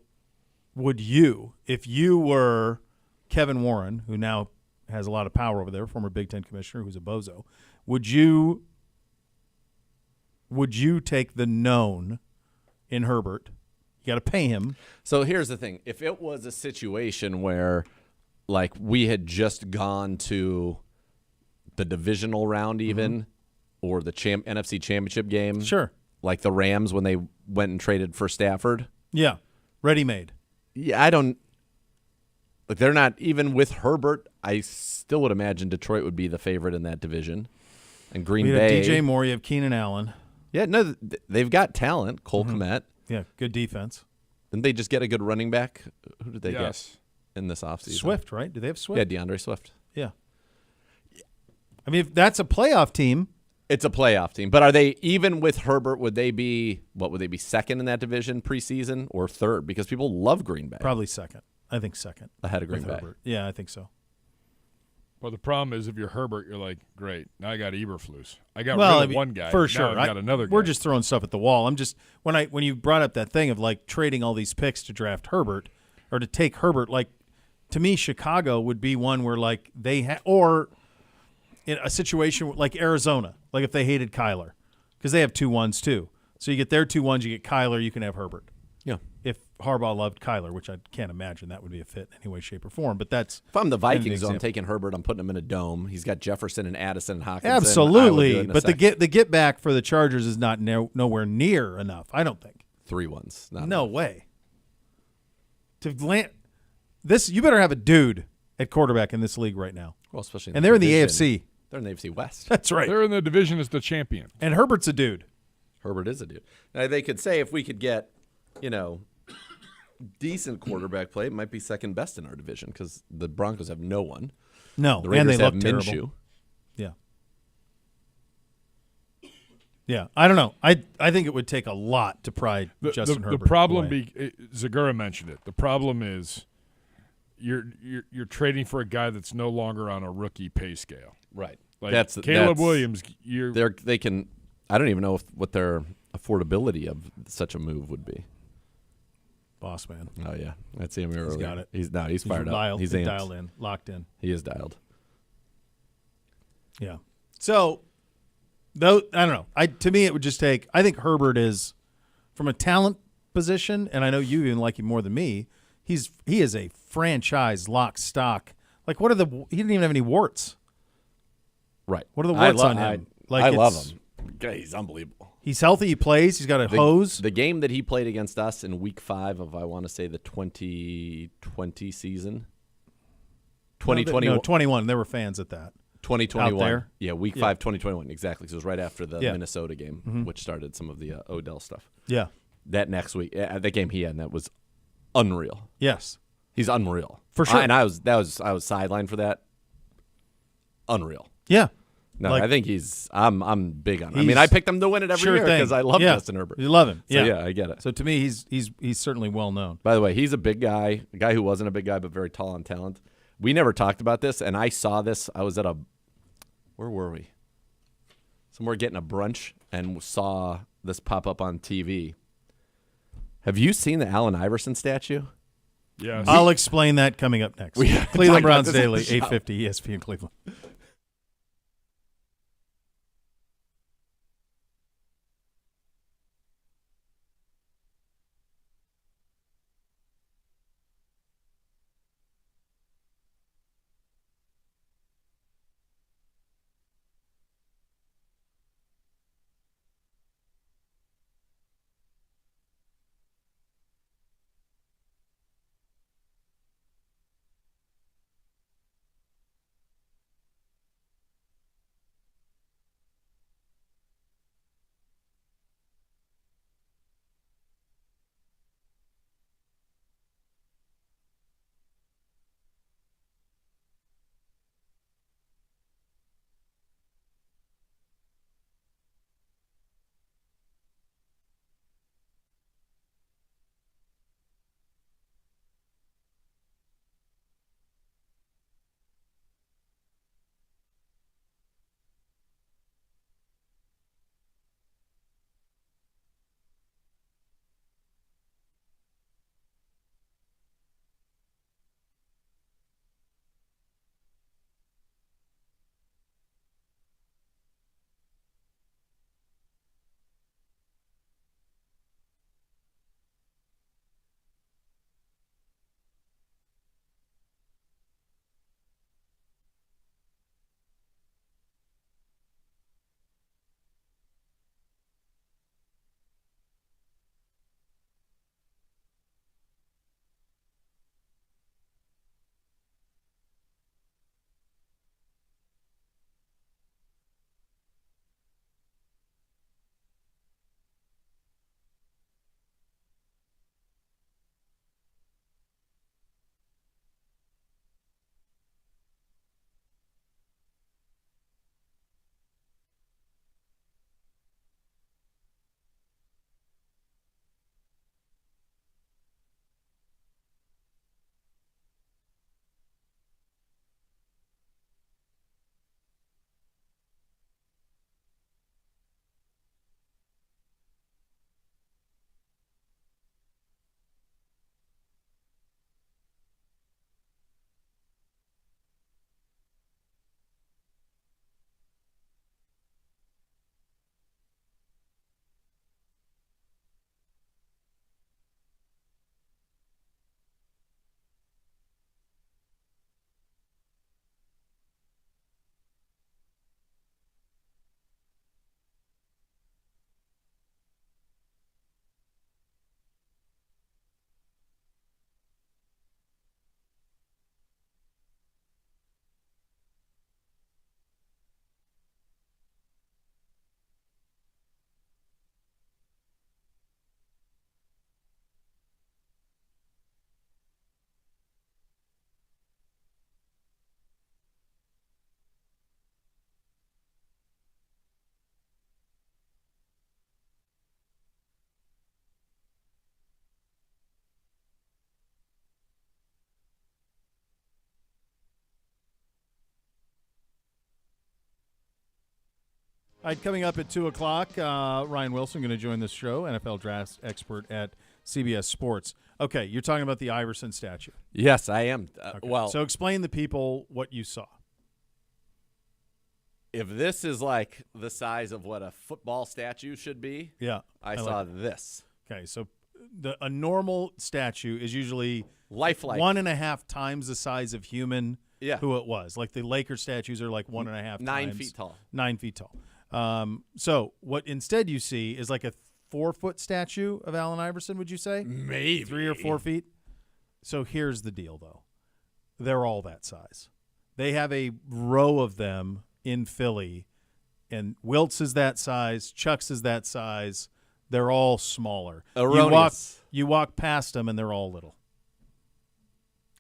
would you, if you were Kevin Warren, who now has a lot of power over there, former Big Ten commissioner who's a bozo, would you take the known in Herbert? You got to pay him. So here's the thing. If it was a situation where, like, we had just gone to the divisional round even or the NFC Championship game. Sure. Like the Rams when they went and traded for Stafford. Yeah. Ready-made. Yeah, I don't – like they're not – even with Herbert, I still would imagine Detroit would be the favorite in that division. And Green Bay – DJ Moore, you have Keenan Allen. Yeah, no, they've got talent. Cole Kmet. Yeah, good defense. Didn't they just get a good running back? Who did they get in this offseason? Swift, right? Do they have Swift? Yeah, DeAndre Swift. Yeah. I mean, if that's a playoff team. It's a playoff team. But are they, even with Herbert, would they be second in that division preseason or third? Because people love Green Bay. Probably second. I think second. Ahead of Green Bay. Herbert. Yeah, I think so. Well, the problem is if you're Herbert, you're like, great, now I got Eberflus. I got rid of one guy. For now sure. I've got another guy. We're just throwing stuff at the wall. I'm just when you brought up that thing of like trading all these picks to draft Herbert or to take Herbert, like to me, Chicago would be one where like they or in a situation like Arizona, like if they hated Kyler because they have 2 1s too. So you get their 2 1s, you get Kyler, you can have Herbert. Yeah. If Harbaugh loved Kyler, which I can't imagine that would be a fit in any way, shape, or form. But that's if I'm the Vikings, though, I'm taking Herbert. I'm putting him in a dome. He's got Jefferson and Addison and Hawkinson. Absolutely, but the get back for the Chargers is not nowhere near enough. I don't think 3 1s. No way. To land this, you better have a dude at quarterback in this league right now. Well, especially and they're in the AFC. They're in the AFC West. That's right. They're in the division as the champion. And Herbert's a dude. Herbert is a dude. Now, they could say if we could get, decent quarterback play, it might be second best in our division because the Broncos have no one. No, the Raiders and they have look Minshew. Terrible. Yeah. Yeah, I don't know. I think it would take a lot to pry Justin Herbert. The problem, away. Zagura mentioned it. The problem is you're trading for a guy that's no longer on a rookie pay scale. Right. Like Caleb Williams. They can. I don't even know what their affordability of such a move would be. Boss man. Oh yeah, I see him earlier. He's got it. He's fired up. He's dialed in, locked in. He is dialed. Yeah. So, though I don't know. To me, it would just take. I think Herbert is, from a talent position, and I know you even like him more than me. He is a franchise lock stock. Like he didn't even have any warts. Right. What are the warts on him? I love him. God, he's unbelievable. He's healthy. He plays. He's got a hose. The game that he played against us in Week 5 of, I want to say, the 2020 season. 2021. No, 21. There were fans at that. 2021. Out there? Yeah, Week 5, 2021. Exactly. So it was right after the Minnesota game, Mm-hmm. which started some of the Odell stuff. Yeah. That next week, that game he had, and that was unreal. Yes. He's unreal. For sure. And I was sidelined for that. Unreal. Yeah. No, Like, I think I'm big on him. I mean, I picked him to win it every sure year because I love Justin Herbert. You love him. So, Yeah. I get it. So to me, he's certainly well known. By the way, he's a big guy, a guy who wasn't a big guy but very tall on talent. We never talked about this, and I saw this. I was at where were we? Somewhere getting a brunch and saw this pop up on TV. Have you seen the Allen Iverson statue? Yes. I'll explain that coming up next. We talked Cleveland about Browns this at the Daily, show. 850 ESPN Cleveland. All right, coming up at 2 o'clock, Ryan Wilson going to join this show, NFL draft expert at CBS Sports. Okay, you're talking about the Iverson statue. Yes, I am. Okay. Well, so explain to people what you saw. if this is like the size of what a football statue should be, Yeah, I like saw it. this. Okay, so a normal statue is usually Lifelike. 1.5 times the size of human Yeah. who it was. Like the Lakers statues are like 1.5 9 times. feet tall. 9 feet tall. So what instead you see is like a 4-foot statue of Allen Iverson, would you say? Maybe 3 or 4 feet. So here's the deal, though. They're all that size. They have a row of them in Philly, and Wiltz is that size, Chuck's is that size. They're all smaller. Erroneous. You walk past them, and they're all little.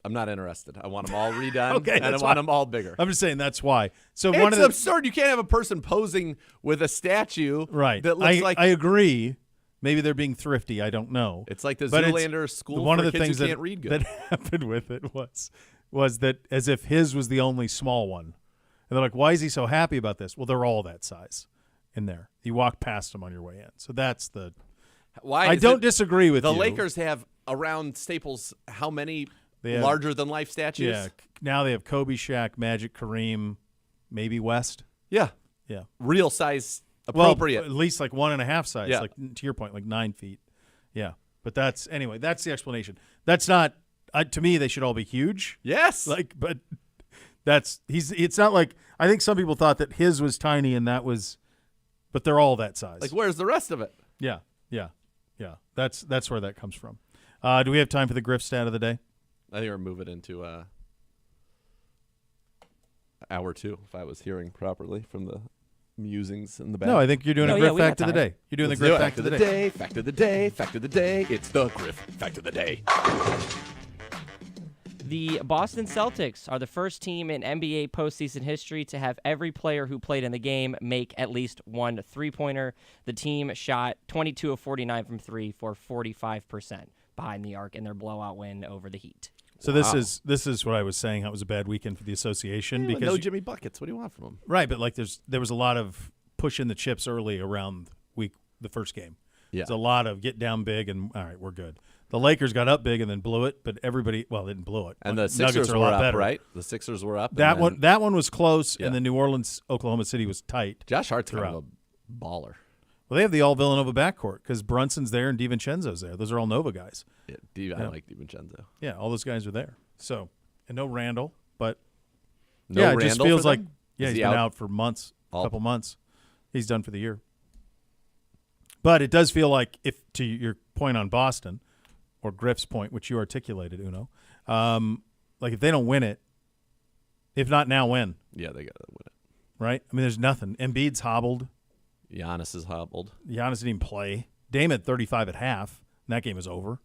I'm not interested. I want them all redone, Okay, and I that's want why. them all bigger. I'm just saying that's why. So It's one of the absurd. You can't have a person posing with a statue right. that looks I agree. Maybe they're being thrifty. I don't know. It's like the But it's- Zoolander school one for of the kids things who that, can't read good. that happened with it was that as if his was the only small one. And they're like, why is he so happy about this? Well, they're all that size in there. You walk past them on your way in. So that's the Why? I is don't it- disagree with the you. Lakers have around Staples how many They have- larger than life statues? Yeah. Now they have Kobe, Shaq, Magic, Kareem, maybe West. Yeah. Yeah. Real size appropriate. Well, at least like 1.5 size. Yeah. Like to your point, like 9 feet. Yeah. But that's the explanation. That's not to me. They should all be huge. yes. But it's not like I think some people thought that his was tiny and that was, but they're all that size. Like where's the rest of it? Yeah. That's where that comes from. Do we have time for the Griff stat of the day? I think we're moving into hour 2, if I was hearing properly from the musings in the back. No, I think you're doing No, a yeah, Griff we got fact of the time. day. You're doing Let's the do Griff it. fact of the day. Fact of the day. Fact of the day. It's the Griff fact of the day. The Boston Celtics are the first team in NBA postseason history to have every player who played in the game make at least one three-pointer. The team shot 22 of 49 from 3 for 45% behind the arc in their blowout win over the Heat. So this is what I was saying. How it was a bad weekend for the association Yeah, because no Jimmy buckets. What do you want from him? right, but like there was a lot of pushing the chips early around the first game. Yeah. There's a lot of get down big and all right, we're good. The Lakers got up big and then blew it, but everybody didn't blow it. And the Nuggets Sixers are a were lot up, better. right? The Sixers were up. That and then one was close, Yeah. and then New Orleans, Oklahoma City was tight. Josh Hart's kind throughout. of a baller. Well, they have the all Villanova backcourt because Brunson's there and DiVincenzo's there. Those are all Nova guys. Yeah, I like DiVincenzo. Yeah, all those guys are there. So and no Randall, but No yeah, it Randall just feels for like them? yeah, Is he's he been out? out for months, a Oh. couple months. He's done for the year. But it does feel like, if to your point on Boston, or Griff's point, which you articulated, Uno, like if they don't win it, if not now, when? Yeah, they got to win it. Right? I mean, there's nothing. Embiid's hobbled. Giannis is hobbled. Giannis didn't even play. Dame had 35 at half, and that game was over.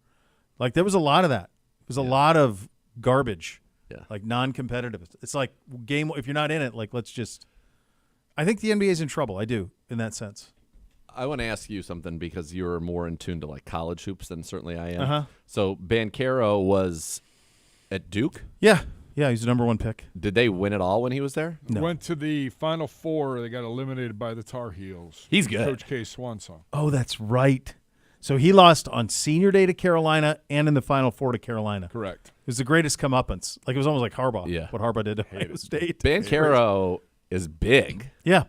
Like there was a lot of that. It was a lot of garbage. Yeah. Like non-competitive. It's like game. If you're not in it, like let's just. I think the NBA is in trouble. I do in that sense. I want to ask you something because you're more in tune to like college hoops than certainly I am. Uh-huh. So Banchero was at Duke. Yeah, he's the number one pick. Did they win it all when he was there? No. Went to the Final Four. They got eliminated by the Tar Heels. He's good. Coach K. Swanson. Oh, that's right. So he lost on senior day to Carolina and in the Final Four to Carolina. Correct. It was the greatest comeuppance. Like it was almost like Harbaugh. Yeah. What Harbaugh did to Ohio State. Banchero is big. Yeah.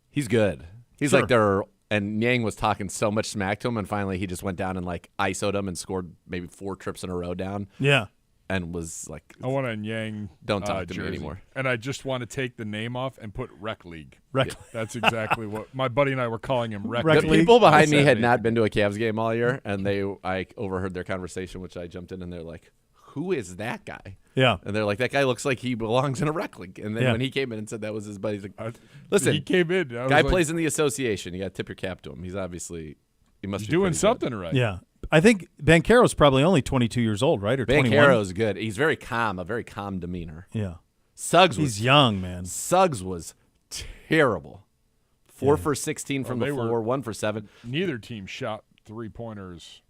He's good. He's Sure. like their and Yang was talking so much smack to him, and finally he just went down and like ISO'd him and scored maybe 4 trips in a row down, Yeah. and was like, I want a Yang. Don't talk to me jersey. anymore. And I just want to take the name off and put Rec League. Right. That's exactly what my buddy and I were calling him. Rec Rec the League? people behind me had Saturday. not been to a Cavs game all year, and I overheard their conversation, which I jumped in, and they're like, "Who is that guy?" Yeah. And they're like, "That guy looks like he belongs in a rec league." And then Yeah. when he came in and said that was his buddy, he's like, "Listen, He came in. I was guy like, plays in the association. You got to tip your cap to him. He's obviously he must he's be doing pretty good." something right. Yeah. I think Banchero's probably only 22 years old, right? Or 21. Banchero's good. He's very calm, a very calm demeanor. Yeah. Suggs He's was young, man. Suggs was terrible. 4 for 16 from Well, the they were- floor, 1 for 7. Neither team shot 3-pointers.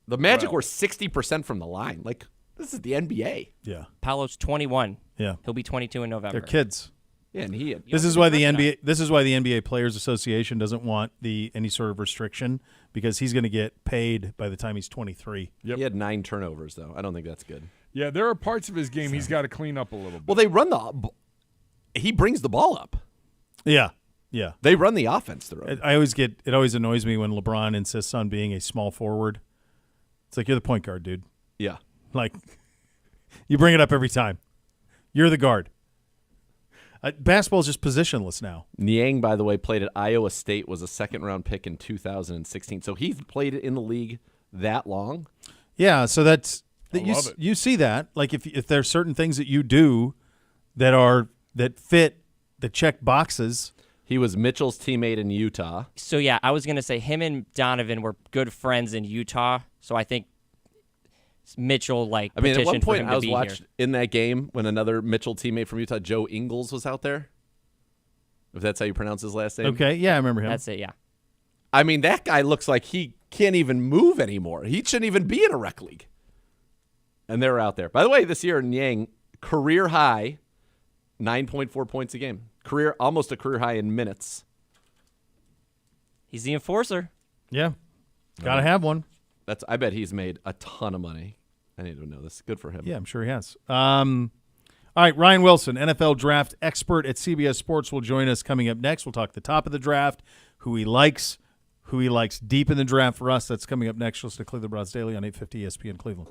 The Magic Well. were 60% from the line. Like this is the NBA. Yeah. Paolo's 21. Yeah. He'll be 22 in November. They're kids. Yeah, and he. This is why the NBA Players Association doesn't want any sort of restriction because he's going to get paid by the time he's 23. Yep. He had 9 turnovers though. I don't think that's good. Yeah, there are parts of his game he's got to clean up a little bit. Well, they run he brings the ball up. Yeah. Yeah. They run the offense through him. It always annoys me when LeBron insists on being a small forward. It's like, you're the point guard, dude. Yeah. Like, you bring it up every time. You're the guard. Basketball is just positionless now. Niang, by the way, played at Iowa State, was a second-round pick in 2016. So he's played in the league that long. Yeah, so that's I love it. you see that. Like if there's certain things that you do that check boxes. He was Mitchell's teammate in Utah. So, yeah, I was going to say him and Donovan were good friends in Utah. So I think Mitchell, I mean, at one petitioned for point him I to was be watching here. in that game when another Mitchell teammate from Utah, Joe Ingles, was out there. If that's how you pronounce his last name. Okay, yeah, I remember him. That's it, yeah. I mean, that guy looks like he can't even move anymore. He shouldn't even be in a rec league. And they're out there. By the way, this year, Niang, career high, 9.4 points a game. Almost a career high in minutes. He's the enforcer. Yeah, gotta have one. I bet he's made a ton of money. I need to know this. Good for him. Yeah, I'm sure he has. All right, Ryan Wilson, NFL draft expert at CBS Sports, will join us coming up next. We'll talk the top of the draft, who he likes deep in the draft for us. That's coming up next. Listen to Cleveland Browns Daily on 850 ESPN Cleveland.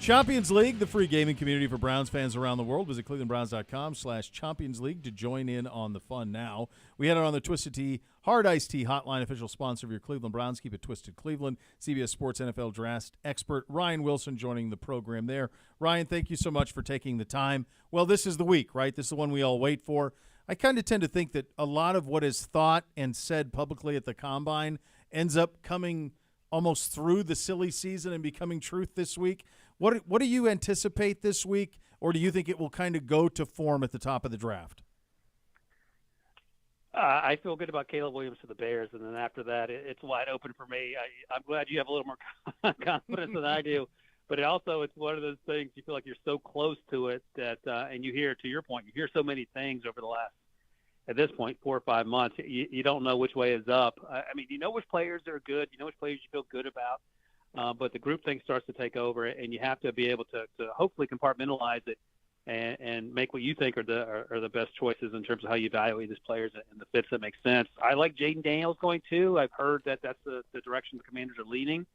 Champions League, the free gaming community for Browns fans around the world. Visit clevelandbrowns.com/Champions League to join in on the fun now. We had it on the Twisted Tea Hard Iced Tea Hotline, official sponsor of your Cleveland Browns. Keep it twisted, Cleveland. CBS Sports NFL Draft expert Ryan Wilson joining the program there. Ryan, thank you so much for taking the time. Well, this is the week, right? This is the one we all wait for. I kind of tend to think that a lot of what is thought and said publicly at the Combine ends up coming almost through the silly season and becoming truth this week. What do you anticipate this week, or do you think it will kind of go to form at the top of the draft? I feel good about Caleb Williams to the Bears, and then after that, it's wide open for me. I'm glad you have a little more confidence than I do, but it's one of those things you feel like you're so close to it that, and you hear, to your point, you hear so many things over the last, at this point, 4 or 5 months. You don't know which way is up. I mean, you know which players are good, you know which players you feel good about. But the group thing starts to take over, and you have to be able to hopefully compartmentalize it and make what you think are the best choices in terms of how you evaluate these players and the fits that make sense. I like Jaden Daniels going too. I've heard that that's the direction the Commanders are leaning.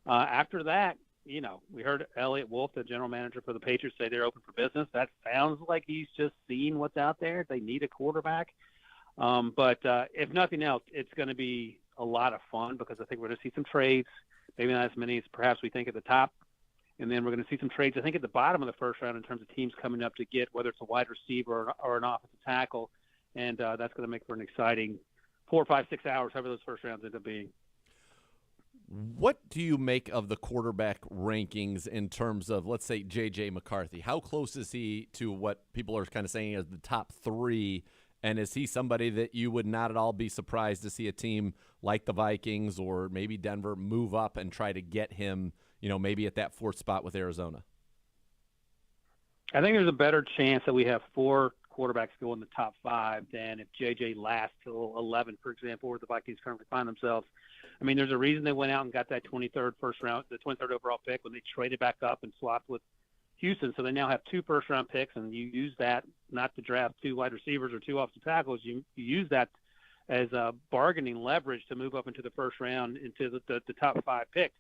After that, we heard Elliott Wolf, the general manager for the Patriots, say they're open for business. That sounds like he's just seeing what's out there. They need a quarterback. But if nothing else, it's going to be a lot of fun because I think we're going to see some trades. Maybe not as many as perhaps we think at the top. And then we're going to see some trades, I think, at the bottom of the first round in terms of teams coming up to get, whether it's a wide receiver or an offensive tackle. And that's going to make for an exciting 4, 5, 6 hours, however those first rounds end up being. What do you make of the quarterback rankings in terms of, let's say, J.J. McCarthy? How close is he to what people are kind of saying as the top 3? And is he somebody that you would not at all be surprised to see a team like the Vikings or maybe Denver move up and try to get him, maybe at that 4th spot with Arizona? I think there's a better chance that we have 4 quarterbacks go in the top 5 than if JJ lasts till 11, for example, where the Vikings currently find themselves. I mean, there's a reason they went out and got that 23rd overall pick when they traded back up and swapped with Houston. So they now have 2 first-round picks, and you use that not to draft 2 wide receivers or 2 offensive tackles. You use that as a bargaining leverage to move up into the first round into the top 5 picks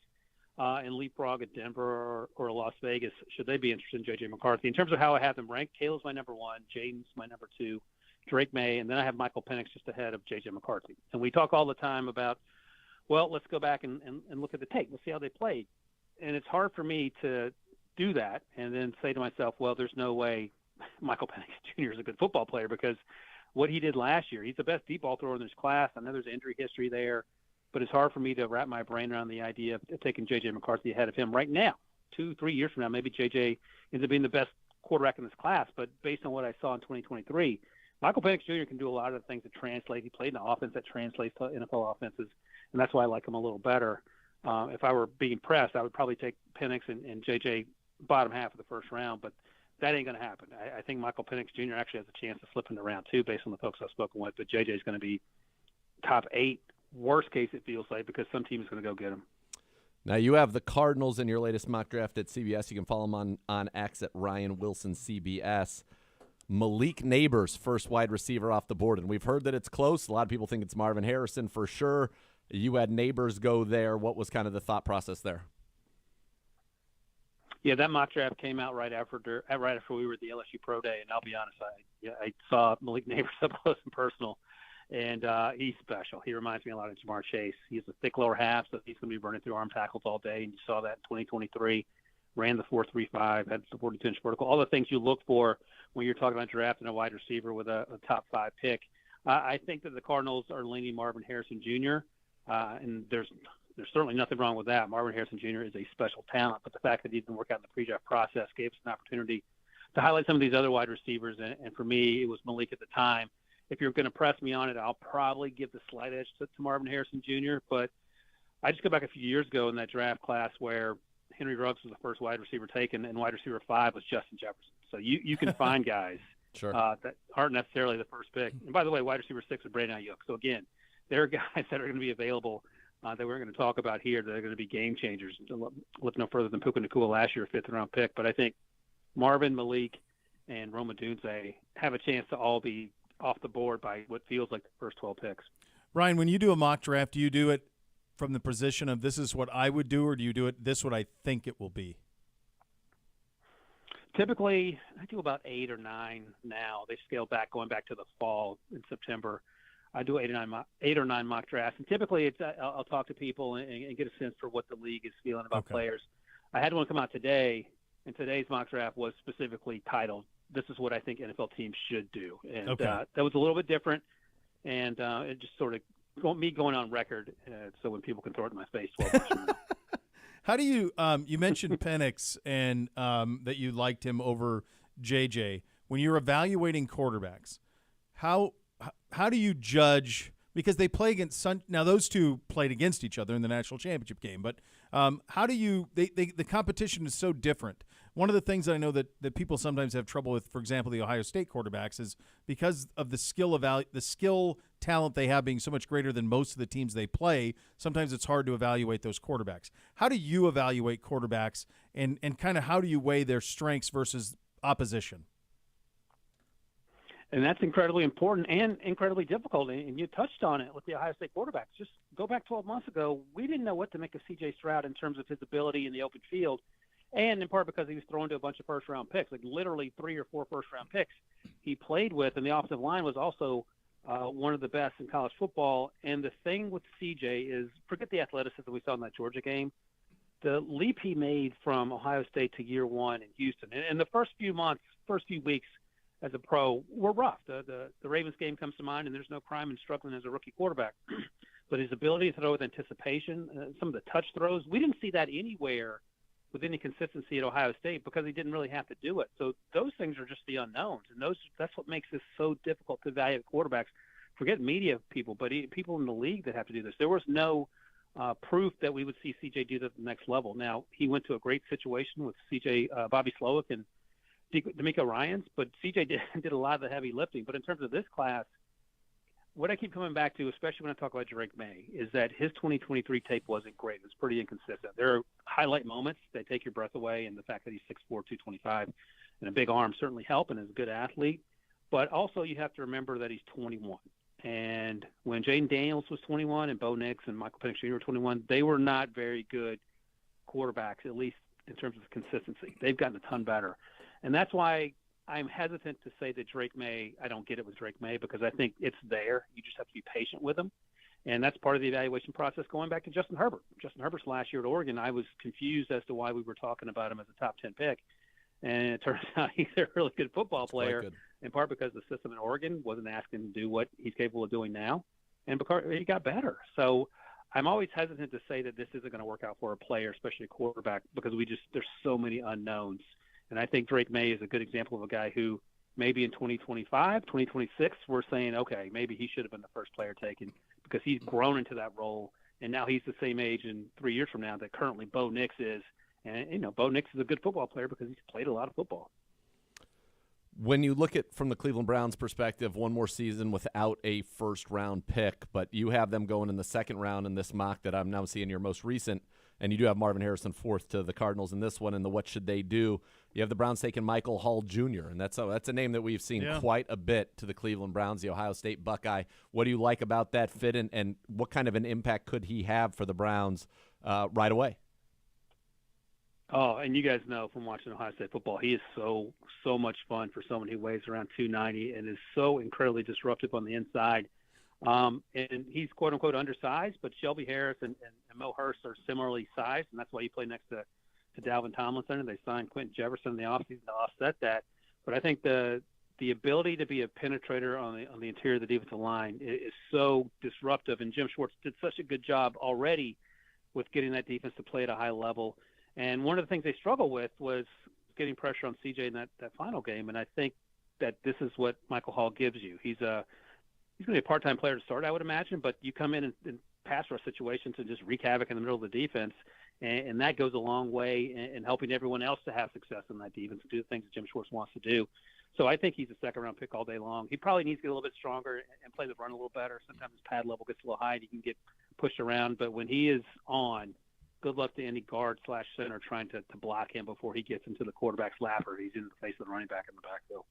and leapfrog at Denver or Las Vegas, should they be interested in J.J. McCarthy. In terms of how I have them ranked, Caleb's my number 1, Jaden's my number 2, Drake May, and then I have Michael Penix just ahead of J.J. McCarthy. And we talk all the time about, well, let's go back and look at the tape. Let's see how they played. And it's hard for me to do that and then say to myself, well, there's no way Michael Penix Jr. is a good football player because what he did last year, he's the best deep ball thrower in this class. I know there's injury history there, but it's hard for me to wrap my brain around the idea of taking J.J. McCarthy ahead of him right now. 2-3 years from now, maybe J.J. ends up being the best quarterback in this class, but based on what I saw in 2023, Michael Penix Jr. can do a lot of the things that translate. He played in an offense that translates to NFL offenses, and that's why I like him a little better. If I were being pressed, I would probably take Penix and J.J. bottom half of the first round, but that ain't going to happen. I think Michael Penix Jr. actually has a chance to slip into round 2 based on the folks I've spoken with, but J.J. is going to be top 8, worst case it feels like, because some team is going to go get him. Now, you have the Cardinals in your latest mock draft at CBS. You can follow them on X at Ryan Wilson CBS. Malik Neighbors, first wide receiver off the board, and we've heard that it's close. A lot of people think it's Marvin Harrison for sure. You had Neighbors go there. What was kind of the thought process there? Yeah, that mock draft came out right after we were at the LSU Pro Day, and I'll be honest, I saw Malik Neighbors up close and personal, and he's special. He reminds me a lot of Jamar Chase. He's a thick lower half, so he's going to be running through arm tackles all day, and you saw that in 2023. Ran the 4.35, had the 42-inch vertical, all the things you look for when you're talking about drafting a wide receiver with a top 5 pick. I think that the Cardinals are leaning Marvin Harrison Jr., and there's certainly nothing wrong with that. Marvin Harrison Jr. is a special talent, but the fact that he didn't work out in the pre-draft process gave us an opportunity to highlight some of these other wide receivers, and for me, it was Malik at the time. If you're going to press me on it, I'll probably give the slight edge to Marvin Harrison Jr., but I just go back a few years ago in that draft class where Henry Ruggs was the first wide receiver taken, and wide receiver 5 was Justin Jefferson. So you can find guys Sure. That aren't necessarily the first pick. And by the way, wide receiver 6 is Brandon Ayuk. So again, there are guys that are going to be available that we're going to talk about here that are going to be game changers. Look no further than Puka Nacua last year, 5th-round pick. But I think Marvin, Malik, and Rome Odunze have a chance to all be off the board by what feels like the first 12 picks. Ryan, when you do a mock draft, do you do it from the position of this is what I would do, or do you do it this what I think it will be? Typically, I do about 8 or 9 now. They scale back going back to the fall in September. I do 8 or 9 mock drafts, and typically it's I'll talk to people and get a sense for what the league is feeling about players. I had one come out today, and today's mock draft was specifically titled, "This is what I think NFL teams should do," and that was a little bit different, and it just sort of me going on record, so when people can throw it in my face 12 months from now. How do you you mentioned Penix and that you liked him over JJ. When you're evaluating quarterbacks, how do you judge, because they play against now those two played against each other in the national championship game, but how do you the competition is so different. One of the things that I know that people sometimes have trouble with, for example, the Ohio State quarterbacks, is because of the skill talent they have being so much greater than most of the teams they play, sometimes it's hard to evaluate those quarterbacks. How do you evaluate quarterbacks, and kind of how do you weigh their strengths versus opposition? And that's incredibly important and incredibly difficult. And you touched on it with the Ohio State quarterbacks. Just go back 12 months ago, we didn't know what to make of C.J. Stroud in terms of his ability in the open field, and in part because he was thrown to a bunch of first-round picks, like literally 3 or 4 first-round picks he played with. And the offensive line was also one of the best in college football. And the thing with C.J. is, forget the athleticism we saw in that Georgia game, the leap he made from Ohio State to year one in Houston. And the first few weeks as a pro were rough. The Ravens game comes to mind, and there's no crime in struggling as a rookie quarterback. But his ability to throw with anticipation, some of the touch throws, we didn't see that anywhere with any consistency at Ohio State because he didn't really have to do it. So those things are just the unknowns, and that's what makes this so difficult to evaluate quarterbacks. Forget media people, but people in the league that have to do this. There was no proof that we would see CJ do that at the next level. Now, he went to a great situation with Bobby Slowick and D'Amico Ryans, but CJ did a lot of the heavy lifting. But in terms of this class, what I keep coming back to, especially when I talk about Drake May, is that his 2023 tape wasn't great. It was pretty inconsistent. There are highlight moments that take your breath away, and the fact that he's 6'4", 225, and a big arm certainly help, and is a good athlete. But also you have to remember that he's 21. And when Jaden Daniels was 21 and Bo Nix and Michael Penix Jr. were 21, they were not very good quarterbacks, at least in terms of consistency. They've gotten a ton better. And that's why I'm hesitant to say that Drake May, I don't get it with Drake May, because I think it's there. You just have to be patient with him. And that's part of the evaluation process going back to Justin Herbert. Justin Herbert's last year at Oregon, I was confused as to why we were talking about him as a top 10 pick. And it turns out he's a really good football player, in part because the system in Oregon wasn't asking him to do what he's capable of doing now. And because he got better. So I'm always hesitant to say that this isn't going to work out for a player, especially a quarterback, because there's so many unknowns. And I think Drake May is a good example of a guy who maybe in 2025, 2026, we're saying, okay, maybe he should have been the first player taken because he's grown into that role. And now he's the same age in 3 years from now that currently Bo Nix is. And, Bo Nix is a good football player because he's played a lot of football. When you look at from the Cleveland Browns' perspective, one more season without a first-round pick, but you have them going in the second round in this mock that I'm now seeing your most recent, and you do have Marvin Harrison fourth to the Cardinals in this one, and the what should they do. You have the Browns taking Michael Hall Jr., and that's a name that we've seen quite a bit to the Cleveland Browns, the Ohio State Buckeye. What do you like about that fit, and what kind of an impact could he have for the Browns right away? Oh, and you guys know from watching Ohio State football, he is so much fun for someone who weighs around 290 and is so incredibly disruptive on the inside. And he's quote-unquote undersized, but Shelby Harris and Mo Hurst are similarly sized, and that's why he played next to Dalvin Tomlinson, and they signed Quentin Jefferson in the offseason to offset that. But I think the ability to be a penetrator on the interior of the defensive line is so disruptive, and Jim Schwartz did such a good job already with getting that defense to play at a high level. And one of the things they struggled with was getting pressure on CJ in that final game. And I think that this is what Michael Hall gives you. He's going to be a part-time player to start, I would imagine, but you come in pass rush situations and just wreak havoc in the middle of the defense. And that goes a long way in helping everyone else to have success in that defense, do the things that Jim Schwartz wants to do. So I think he's a second-round pick all day long. He probably needs to get a little bit stronger and play the run a little better. Sometimes his pad level gets a little high and he can get pushed around. But when he is on, good luck to any guard/center trying to block him before he gets into the quarterback's lap or he's in the face of the running back in the backfield.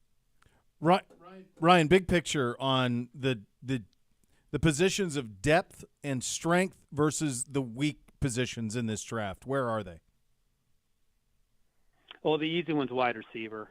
Ryan, big picture on the positions of depth and strength versus the weak positions in this draft. Where are they? Well, the easy one's wide receiver.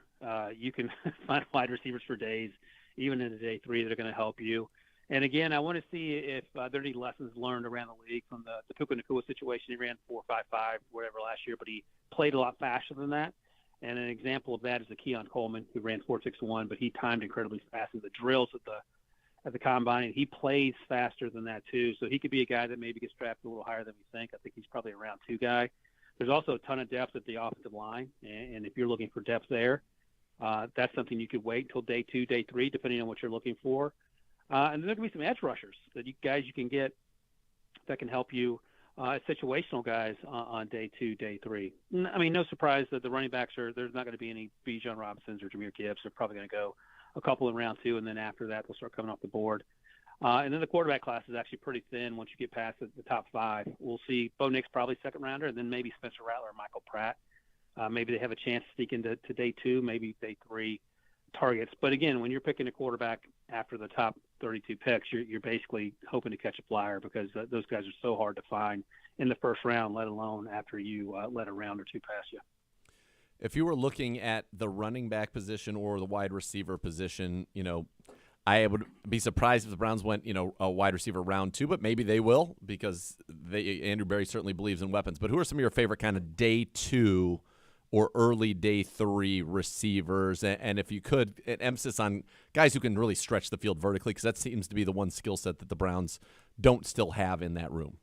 You can find wide receivers for days, even in the day 3, that are going to help you. And again, I want to see if there are any lessons learned around the league from the Puka Nacua situation. He ran 4.55, whatever last year, but he played a lot faster than that. And an example of that is the Keon Coleman, who ran 4.61, but he timed incredibly fast in the drills at the combine, and he plays faster than that too. So he could be a guy that maybe gets drafted a little higher than we think. I think he's probably a round 2 guy. There's also a ton of depth at the offensive line, and if you're looking for depth there, that's something you could wait until day 2, day 3, depending on what you're looking for. And there can be some edge rushers that you can get that can help you, situational guys on day 2, day 3. I mean, no surprise that the running backs there's not going to be any Bijan Robinsons or Jahmyr Gibbs. They're probably going to go a couple in round 2, and then after that they'll start coming off the board. And then the quarterback class is actually pretty thin once you get past the top 5. We'll see Bo Nix probably second rounder, and then maybe Spencer Rattler or Michael Pratt. Maybe they have a chance to sneak into day 2, maybe day 3 targets. But again, when you're picking a quarterback after the top 32 picks, you're basically hoping to catch a flyer because those guys are so hard to find in the first round, let alone after you let a round or 2 pass you. If you were looking at the running back position or the wide receiver position, I would be surprised if the Browns went, a wide receiver round 2, but maybe they will because Andrew Berry certainly believes in weapons. But who are some of your favorite kind of day 2 or early day 3 receivers? And if you could, an emphasis on guys who can really stretch the field vertically, because that seems to be the one skill set that the Browns don't still have in that room.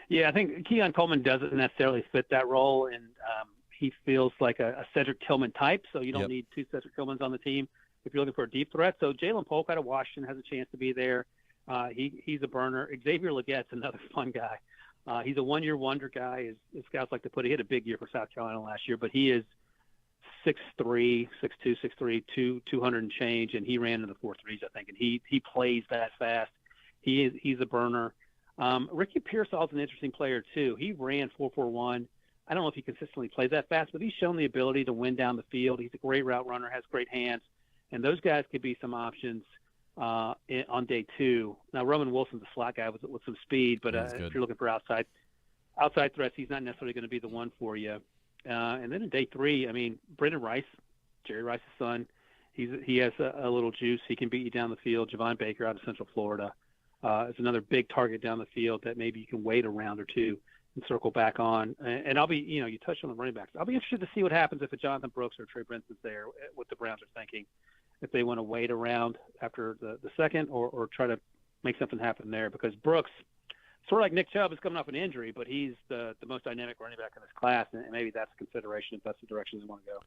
Yeah, I think Keon Coleman doesn't necessarily fit that role, and he feels like a Cedric Tillman type, so you don't need 2 Cedric Tillmans on the team if you're looking for a deep threat. So Jalen Polk out of Washington has a chance to be there. He's a burner. Xavier Legette's another fun guy. He's a one-year wonder guy, as scouts like to put it. He had a big year for South Carolina last year, but he is 6'3", 6'2", 6'3", 200 and change, and he ran in the 4.3s, I think, and he plays that fast. He's a burner. Ricky Pearsall's an interesting player too. He ran 4.41. I don't know if he consistently plays that fast, but he's shown the ability to win down the field. He's a great route runner, has great hands, and those guys could be some options on day 2. Now, Roman Wilson's a slot guy with some speed, but if you're looking for outside threats, he's not necessarily going to be the one for you. And then in day 3, I mean, Brendan Rice, Jerry Rice's son, he has a little juice. He can beat you down the field. Javon Baker out of Central Florida is another big target down the field that maybe you can wait a round or 2 and circle back on. And I'll be, you touched on the running backs. I'll be interested to see what happens if a Jonathan Brooks or Trey Benson's there, what the Browns are thinking, if they want to wait around after the second or try to make something happen there, because Brooks, sort of like Nick Chubb, is coming off an injury, but he's the most dynamic running back in this class, and maybe that's a consideration if that's the direction they want to go.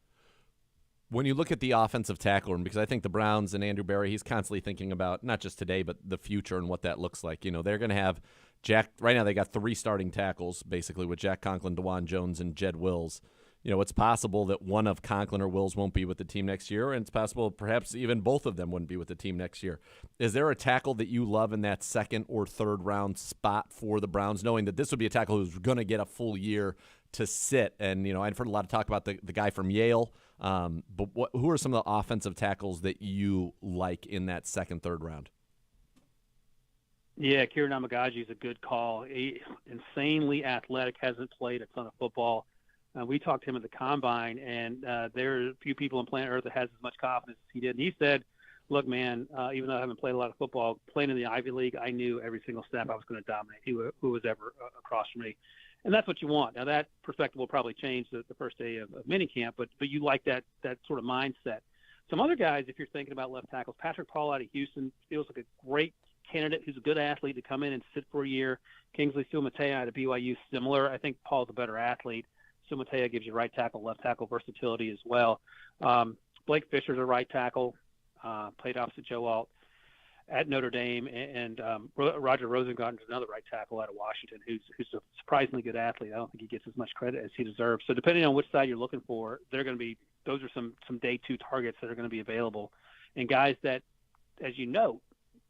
When you look at the offensive tackle room, because I think the Browns and Andrew Berry, he's constantly thinking about not just today, but the future and what that looks like. They're going to have Jack – right now they got 3 starting tackles, basically, with Jack Conklin, DeJuan Jones, and Jed Wills. It's possible that one of Conklin or Wills won't be with the team next year, and it's possible perhaps even both of them wouldn't be with the team next year. Is there a tackle that you love in that 2nd or 3rd round spot for the Browns, knowing that this would be a tackle who's going to get a full year to sit? And, I've heard a lot of talk about the guy from Yale, but who are some of the offensive tackles that you like in that 2nd, 3rd round? Yeah, Kieran Amagaji is a good call. Insanely athletic, hasn't played a ton of football. We talked to him at the Combine, and there are a few people on planet Earth that has as much confidence as he did. And he said, look, man, even though I haven't played a lot of football, playing in the Ivy League, I knew every single snap I was going to dominate who was ever across from me. And that's what you want. Now, that perspective will probably change the first day of minicamp, but you like that sort of mindset. Some other guys, if you're thinking about left tackles, Patrick Paul out of Houston feels like a great candidate who's a good athlete to come in and sit for a year. Kingsley Sumatea out of BYU, similar. I think Paul's a better athlete. Sumatea gives you right tackle, left tackle versatility as well. Blake Fisher's a right tackle, played opposite Joe Alt at Notre Dame, and Roger Rosengarten's another right tackle out of Washington who's a surprisingly good athlete. I don't think he gets as much credit as he deserves. So depending on which side you're looking for, those are some day 2 targets that are going to be available, and guys that, as you know,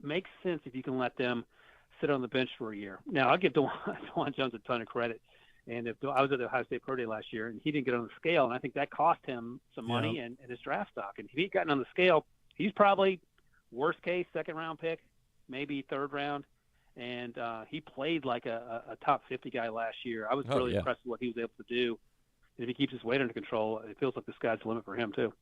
makes sense if you can let them sit on the bench for a year. Now, I'll give DeJuan Jones a ton of credit. And if I was at the Ohio State Pro Day last year, and he didn't get on the scale, and I think that cost him some money and his draft stock. And if he'd gotten on the scale, he's probably worst case 2nd round pick, maybe 3rd round. And he played like a top 50 guy last year. I was really impressed with what he was able to do if he keeps his weight under control, it feels like the sky's the limit for him too.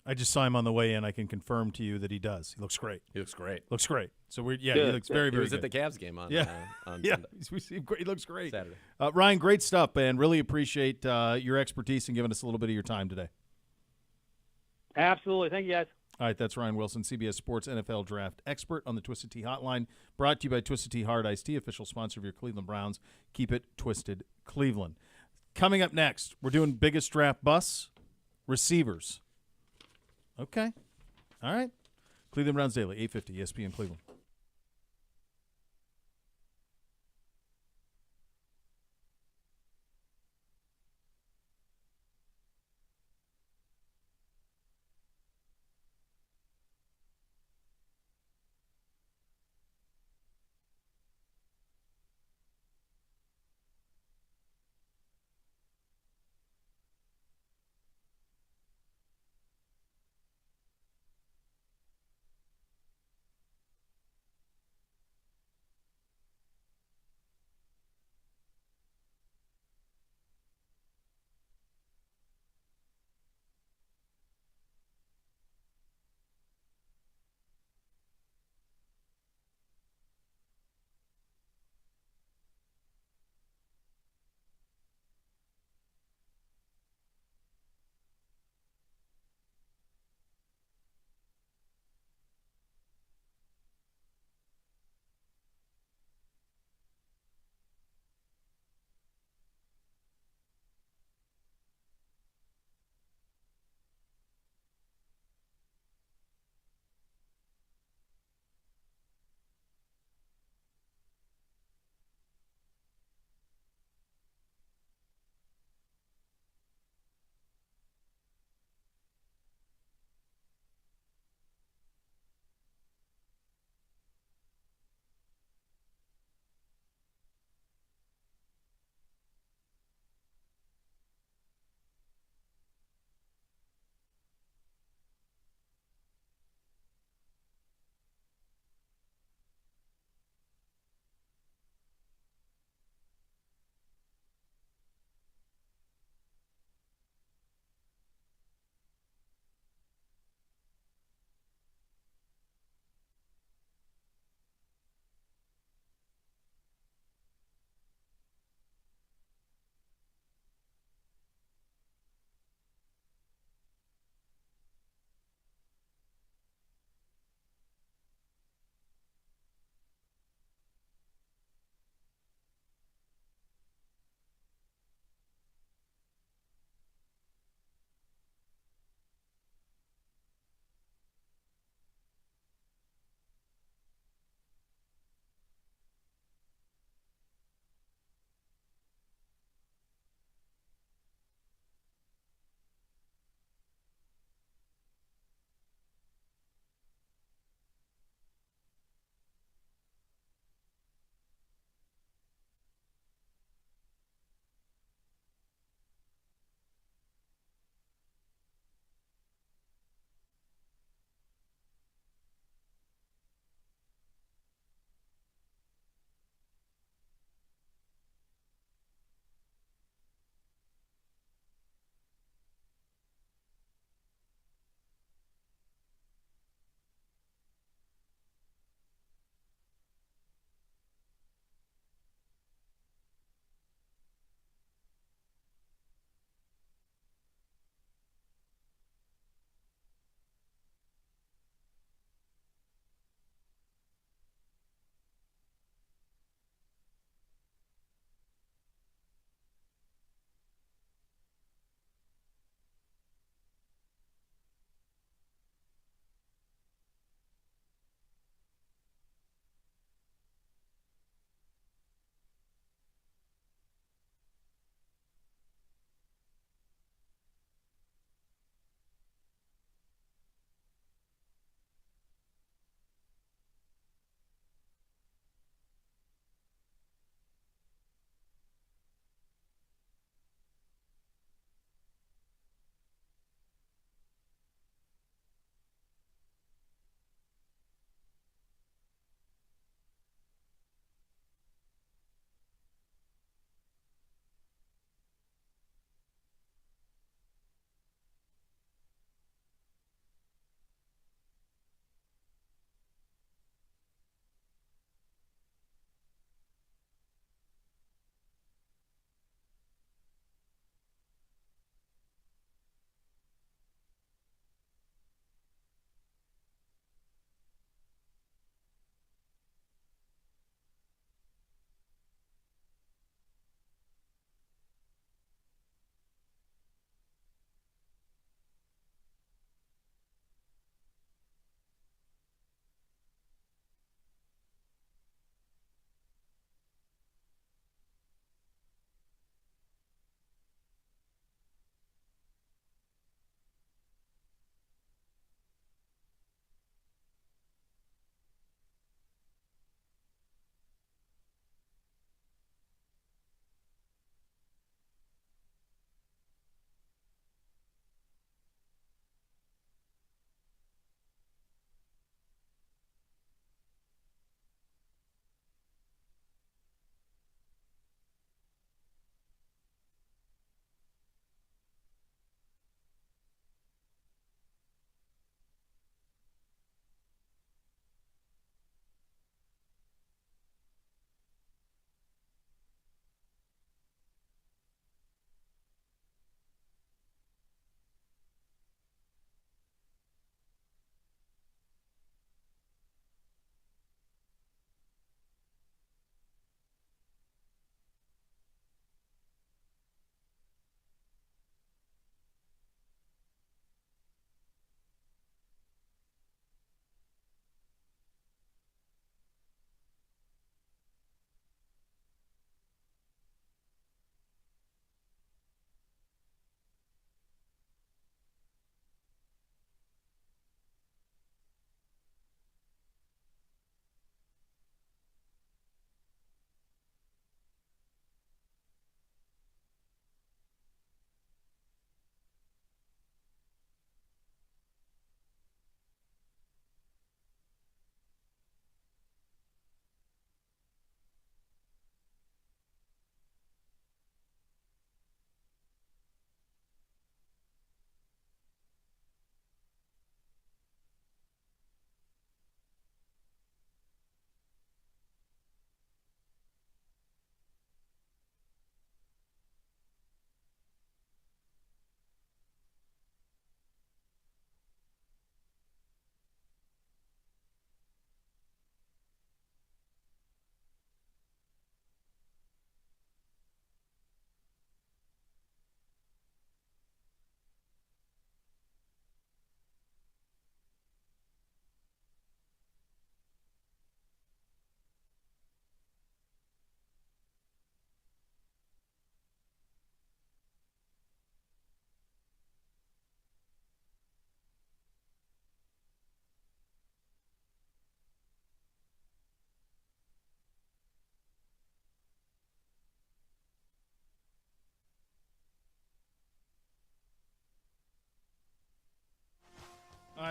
I just saw him on the way in. I can confirm to you that he does. He looks great. He looks great. Looks great. So he Good. looks very, He very was good. at the Cavs game on Yeah. on Yeah, Sunday. he looks great. Saturday. Ryan, great stuff, man. Really appreciate your expertise and giving us a little bit of your time today. Absolutely. Thank you, guys. All right, that's Ryan Wilson, CBS Sports NFL Draft expert on the Twisted Tea Hotline, brought to you by Twisted Tea Hard Iced Tea, official sponsor of your Cleveland Browns. Keep it twisted, Cleveland. Coming up next, we're doing biggest draft busts, receivers. Okay. All right. Cleveland Browns Daily, 850 ESPN Cleveland.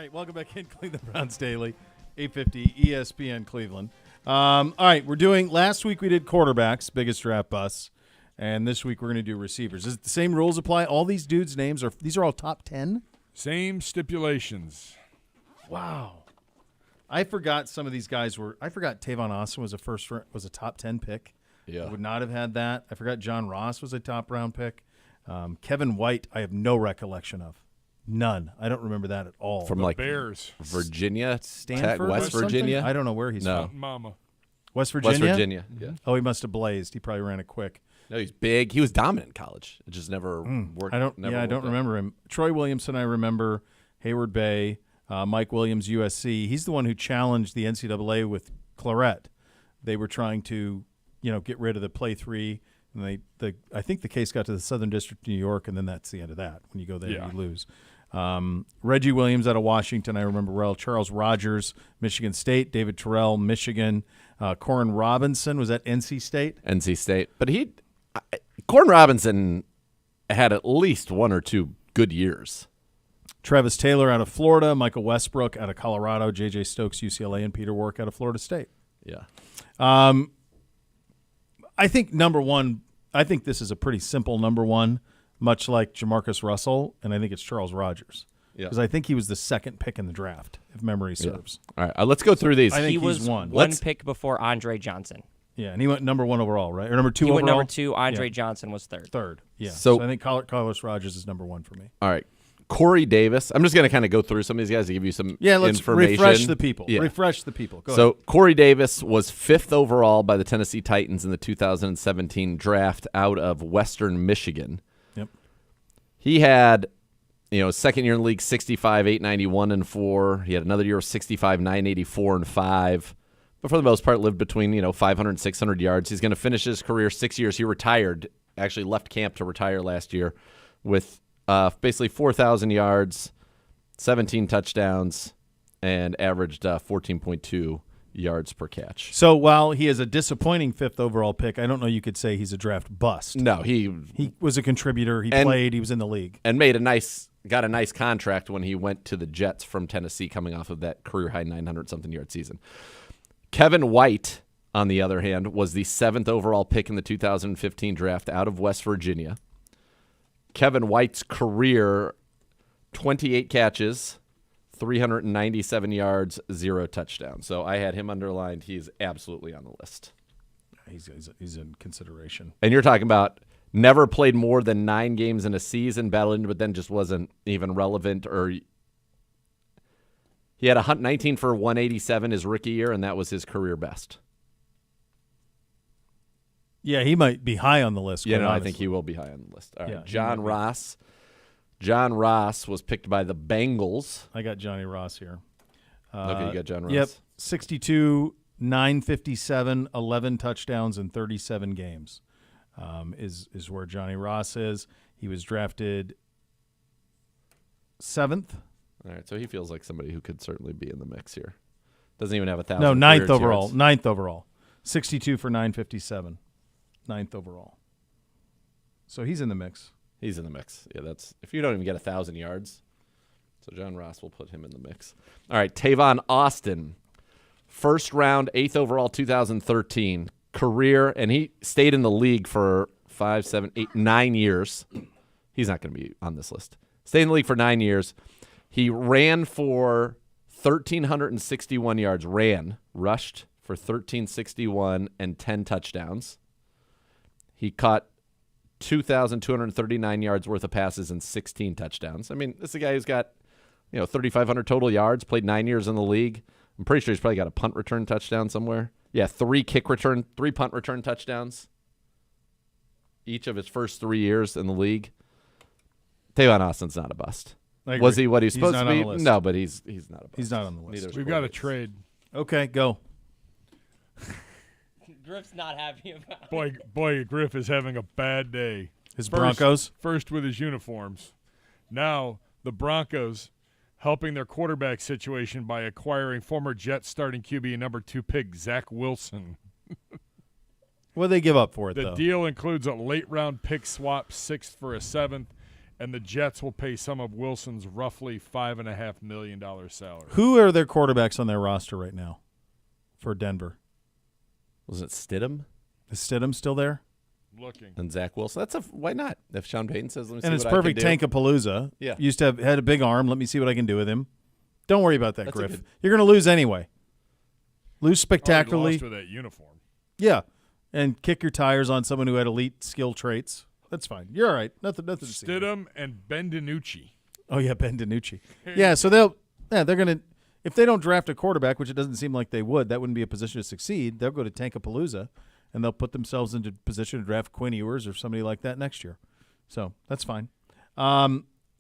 right, welcome back in Cleveland Browns Daily, 850 ESPN Cleveland. All right, last week we did quarterbacks, biggest draft busts, and this week we're going to do receivers. Is it the same rules apply? All these dudes' names these are all top 10? Same stipulations. Wow. I forgot some of these guys I forgot Tavon Austin was a top 10 pick. Yeah. I would not have had that. I forgot John Ross was a top round pick. Kevin White, I have no recollection of. None. I don't remember that at all. From Bears. Virginia, Stanford, West or something? Virginia. I don't know where he's No. from. Mama. West Virginia. West Virginia. Yeah. Oh, he must have blazed. He probably ran it quick. No, he's big. He was dominant in college. It just never worked. I don't remember him. Troy Williamson, I remember. Hayward Bay, Mike Williams, USC. He's the one who challenged the NCAA with Claret. They were trying to, get rid of the play three, and I think the case got to the Southern District of New York, and then that's the end of that. When you go there, you lose. Reggie Williams out of Washington, I remember well. Charles Rogers, Michigan State. David Terrell, Michigan. Corin Robinson, was that NC State? NC State. But Corin Robinson had at least one or two good years. Travis Taylor out of Florida. Michael Westbrook out of Colorado. J.J. Stokes, UCLA, and Peter Wark out of Florida State. Yeah. I think number one, I think this is a pretty simple number one, much like Jamarcus Russell, and I think it's Charles Rogers. Yeah. Because I think he was the second pick in the draft, if memory serves. All right, let's go through these. I think he was he's one. one pick before Andre Johnson. Yeah, and he went number one overall, right? Or number two He overall? went number two. Andre Johnson was third. Third, yeah. So I think Carlos Rogers is number one for me. All right. Corey Davis. I'm just going to kind of go through some of these guys to give you some let's information. refresh the people. Yeah. Refresh the people. Go So ahead. Corey Davis was 5th overall by the Tennessee Titans in the 2017 draft out of Western Michigan. Yep. He had, second year in the league, 65, 891, and 4. He had another year of 65, 984, and 5. But for the most part, lived between 500 and 600 yards. He's going to finish his career 6 years. He retired, actually left camp to retire last year with basically 4,000 yards, 17 touchdowns, and averaged 14.2 yards per catch. So while he is a disappointing 5th overall pick, I don't know you could say he's a draft bust. No, He was a contributor. He played. He was in the league. And got a nice contract when he went to the Jets from Tennessee coming off of that career-high 900-something yard season. Kevin White, on the other hand, was the 7th overall pick in the 2015 draft out of West Virginia. Kevin White's career, 28 catches, 397 yards, 0 touchdowns. So I had him underlined. He's absolutely on the list. He's in consideration. And you're talking about never played more than 9 games in a season, battled, but then just wasn't even relevant. Or he had 19 for 187 his rookie year, and that was his career best. Yeah, he might be high on the list. I think he will be high on the list. All right, Yeah, John Ross. John Ross was picked by the Bengals. I got Johnny Ross here. Okay, you got John Ross. Yep, 62, 957, 11 touchdowns in 37 games is where Johnny Ross is. He was drafted 7th. All right, so he feels like somebody who could certainly be in the mix here. Doesn't even have 1,000. No, 9th career overall. yards. 9th overall. 62 for 957. 9th overall. So he's in the mix. He's in the mix. Yeah, that's if you don't even get 1,000 yards. So John Ross will put him in the mix. All right, Tavon Austin, 1st round, 8th overall, 2013 career, and he stayed in the league for 5, 7, 8, 9 years. He's not going to be on this list. Stayed in the league for 9 years. He ran for 1,361 yards. Rushed for 1,361 and 10 touchdowns. He caught 2,239 yards worth of passes and 16 touchdowns. I mean, this is a guy who's got, 3,500 total yards, played 9 years in the league. I'm pretty sure he's probably got a punt return touchdown somewhere. Yeah, 3 punt return touchdowns each of his first 3 years in the league. Tavon Austin's not a bust. Was he what he's supposed to be? No, but he's not a bust. He's not on the list. We've got a trade. Okay, go. Griff's not happy about it. Boy, Griff is having a bad day. His Broncos? First with his uniforms. Now the Broncos helping their quarterback situation by acquiring former Jets starting QB and number 2 pick Zach Wilson. What do they give up for it, The though? deal includes a late-round pick swap, 6th for a 7th, and the Jets will pay some of Wilson's roughly $5.5 million salary. Who are their quarterbacks on their roster right now for Denver? Was it Stidham Is Stidham still there? Looking. and Zach Wilson? Why not? If Sean Payton says, "Let me see And it's what perfect I can do." Tankapalooza. Yeah. Used to had a big arm. Let me see what I can do with him. Don't worry about that, That's a Griff. good- You're going to lose anyway. Lose Oh, he spectacularly. lost with that uniform. Yeah. And kick your tires on someone who had elite skill traits. That's fine. You're all right. Nothing to see. Stidham and Ben DiNucci. Oh, yeah, Ben DiNucci. Yeah, so they're going to – if they don't draft a quarterback, which it doesn't seem like they would, that wouldn't be a position to succeed. They'll go to Tankapalooza, and they'll put themselves into position to draft Quinn Ewers or somebody like that next year. So that's fine.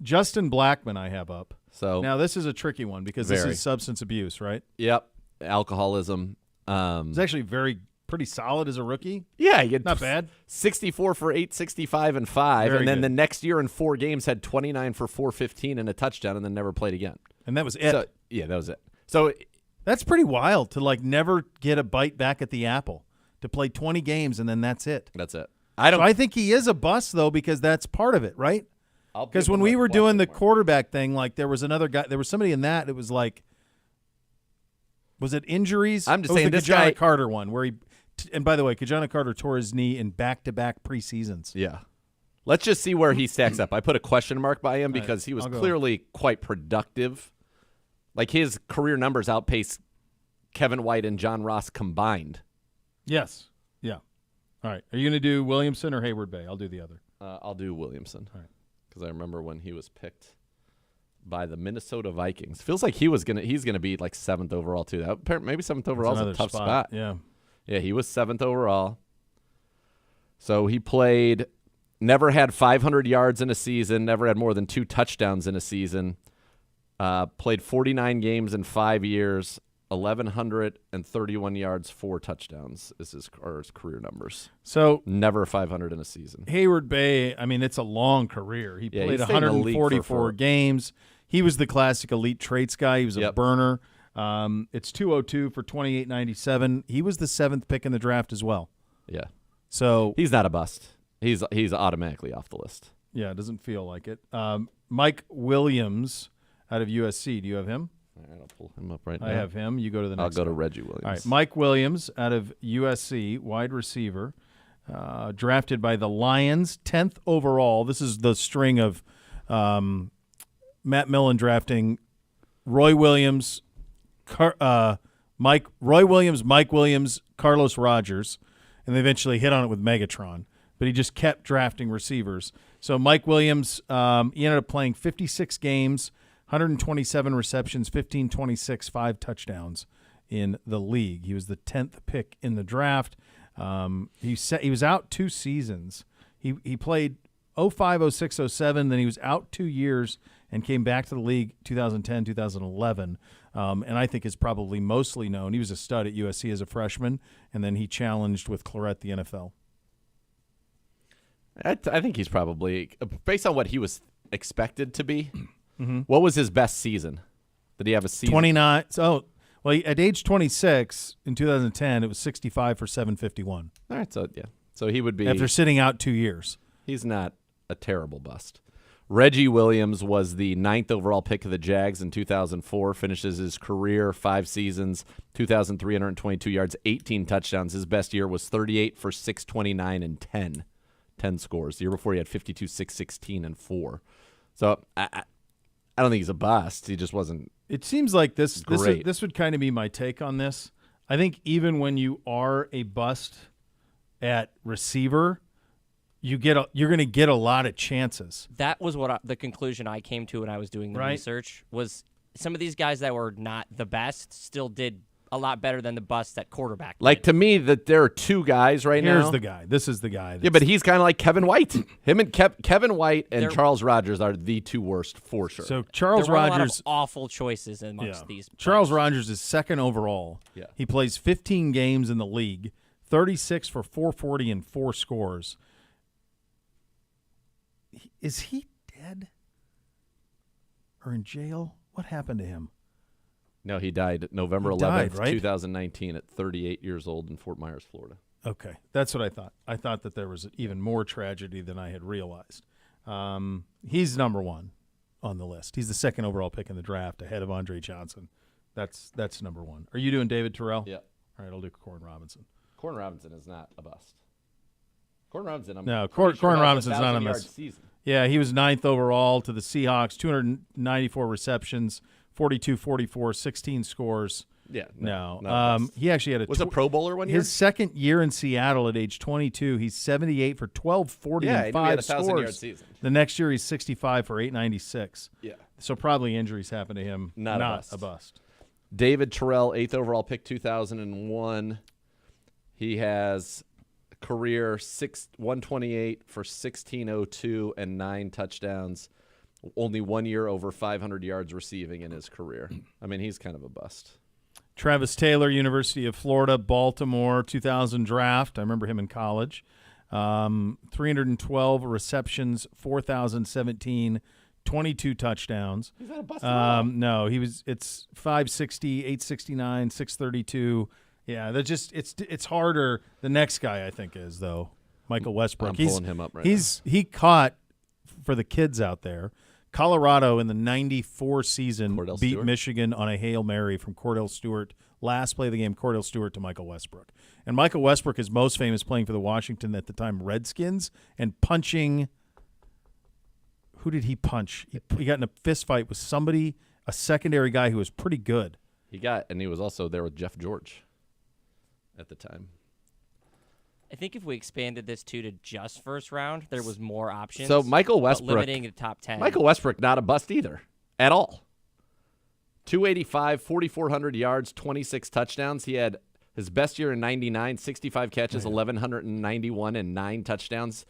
Justin Blackman I have up. So Now, this is a tricky one because this Very. is substance abuse, right? yep, alcoholism. He's actually pretty solid as a rookie. Yeah, he had Not bad. 64 for 865 and 5, Very and then good. the next year in 4 games had 29 for 415 and a touchdown, and then never played again. And that was it. So yeah, that was it. So That's pretty wild to, never get a bite back at the apple, to play 20 games, and then that's it. that's it. So I think he is a bust, though, because that's part of it, right? Because when we were doing the quarterback thing, there was another guy, there was somebody in that. It was was it injuries? I'm just It was saying the this Kajana guy- Carter one where and by the way, Kajana Carter tore his knee in back-to-back preseasons. Yeah. Let's just see where he stacks up. I put a question mark by him All right, because he was I'll go. clearly quite productive. His career numbers outpace Kevin White and John Ross combined. Yes. Yeah. All right. Are you going to do Williamson or Hayward Bay? I'll do the other. I'll do Williamson. All right. Because I remember when he was picked by the Minnesota Vikings. Feels like he's gonna be 7th overall too. Maybe 7th overall is a Another tough spot. Yeah. Yeah, he was 7th overall. So he never had 500 yards in a season, never had more than 2 touchdowns in a season. Played 49 games in 5 years, 1,131 yards, 4 touchdowns is his career numbers. So Never 500 in a season. Hayward Bay, it's a long career. He Yeah, played he stayed in the league 144 games. He was the classic elite traits guy. He was a Yep. burner. It's 202 for 28.97. He was the 7th pick in the draft as well. Yeah, So he's not a bust. He's automatically off the list. yeah, it doesn't feel like it. Mike Williams out of USC. Do you have him? All right, I'll pull him up right now. I have him. You go to the I'll next go to one. Reggie Williams. All right, Mike Williams out of USC, wide receiver, drafted by the Lions, 10th overall. This is the string of Matt Millen drafting Roy Williams, Mike Williams, Carlos Rogers, and they eventually hit on it with Megatron. But he just kept drafting receivers. So Mike Williams, he ended up playing 56 games, 127 receptions, 1526, 5 touchdowns in the league. He was the 10th pick in the draft. He was out 2 seasons. He played 05, 06, 07, then he was out 2 years and came back to the league 2010, 2011. And I think is probably mostly known. He was a stud at USC as a freshman, and then he challenged with Claret the NFL. I think he's probably, based on what he was expected to be, Mm-hmm. what was his best season? Did he have a season? 29. So, at age 26 in 2010, it was 65 for 751. All right, so yeah. So he would be, After sitting out 2 years. he's not a terrible bust. Reggie Williams was the 9th overall pick of the Jags in 2004, finishes his career 5 seasons, 2,322 yards, 18 touchdowns. His best year was 38 for 629 and 10 scores. The year before he had 52, 616 and 4. So I don't think he's a bust. He just wasn't. It seems like this Great. would kind of be my take on this. I think even when you are a bust at receiver, you're going to get a lot of chances. That was the conclusion I came to when I was doing the Right. research. Was some of these guys that were not the best still did a lot better than the busts at quarterback. Like, to me, that there are 2 guys right now. Here's the guy. This is the guy. Yeah, but he's kind of like Kevin White. Him and Kevin White and They're- Charles Rogers are the 2 worst for sure. So there Charles were a lot of Rogers. awful choices amongst these. Charles players. Rogers is 2nd overall. Yeah. He plays 15 games in the league, 36 for 440 and 4 scores. Is he dead or in jail? What happened to him? No, he died November He 11th, died, right? 2019 at 38 years old in Fort Myers, Florida. Okay, that's what I thought. I thought that there was even more tragedy than I had realized. He's number one on the list. He's the second overall pick in the draft, ahead of Andre Johnson. That's number one. Are you doing David Terrell? Yeah. All right, I'll do Corn Robinson. Corn Robinson is not a bust. Corn Robinson, Corn sure Robinson's not a 1,000-yard miss. season. Yeah, he was 9th overall to the Seahawks, 294 receptions, 42-44, 16 scores. Yeah, No. He actually had was a Pro Bowler one year. His second year in Seattle at age 22, he's 78 for 1240 and 5 scores. Season. The next year he's 65 for 896. Yeah. So probably injuries happened to him. Not a bust. David Terrell, 8th overall pick, 2001. He has career 128 for 1602 and 9 touchdowns. Only 1 year over 500 yards receiving in his career. I mean, he's kind of a bust. Travis Taylor, University of Florida, Baltimore, 2000 draft. I remember him in college. 312 receptions, 4,017, 22 touchdowns. He's not a bust at all. No, it's 560, 869, 632. Yeah, it's harder. The next guy I think is though, Michael Westbrook. I'm pulling him up right now. He caught, for the kids out there, Colorado in the 94 season Cordell beat Stewart. Michigan on a Hail Mary from Cordell Stewart. Last play of the game, Cordell Stewart to Michael Westbrook. And Michael Westbrook is most famous playing for the Washington at the time Redskins and punching. Who did he punch? He got in a fist fight with somebody, a secondary guy who was pretty good. And he was also there with Jeff George at the time. I think if we expanded this to just first round, there was more options. So Michael but Westbrook, limiting to top 10. Michael Westbrook, not a bust either, at all. 285, 4,400 yards, 26 touchdowns. He had his best year in 99, 65 catches, 1,191, and 9 touchdowns.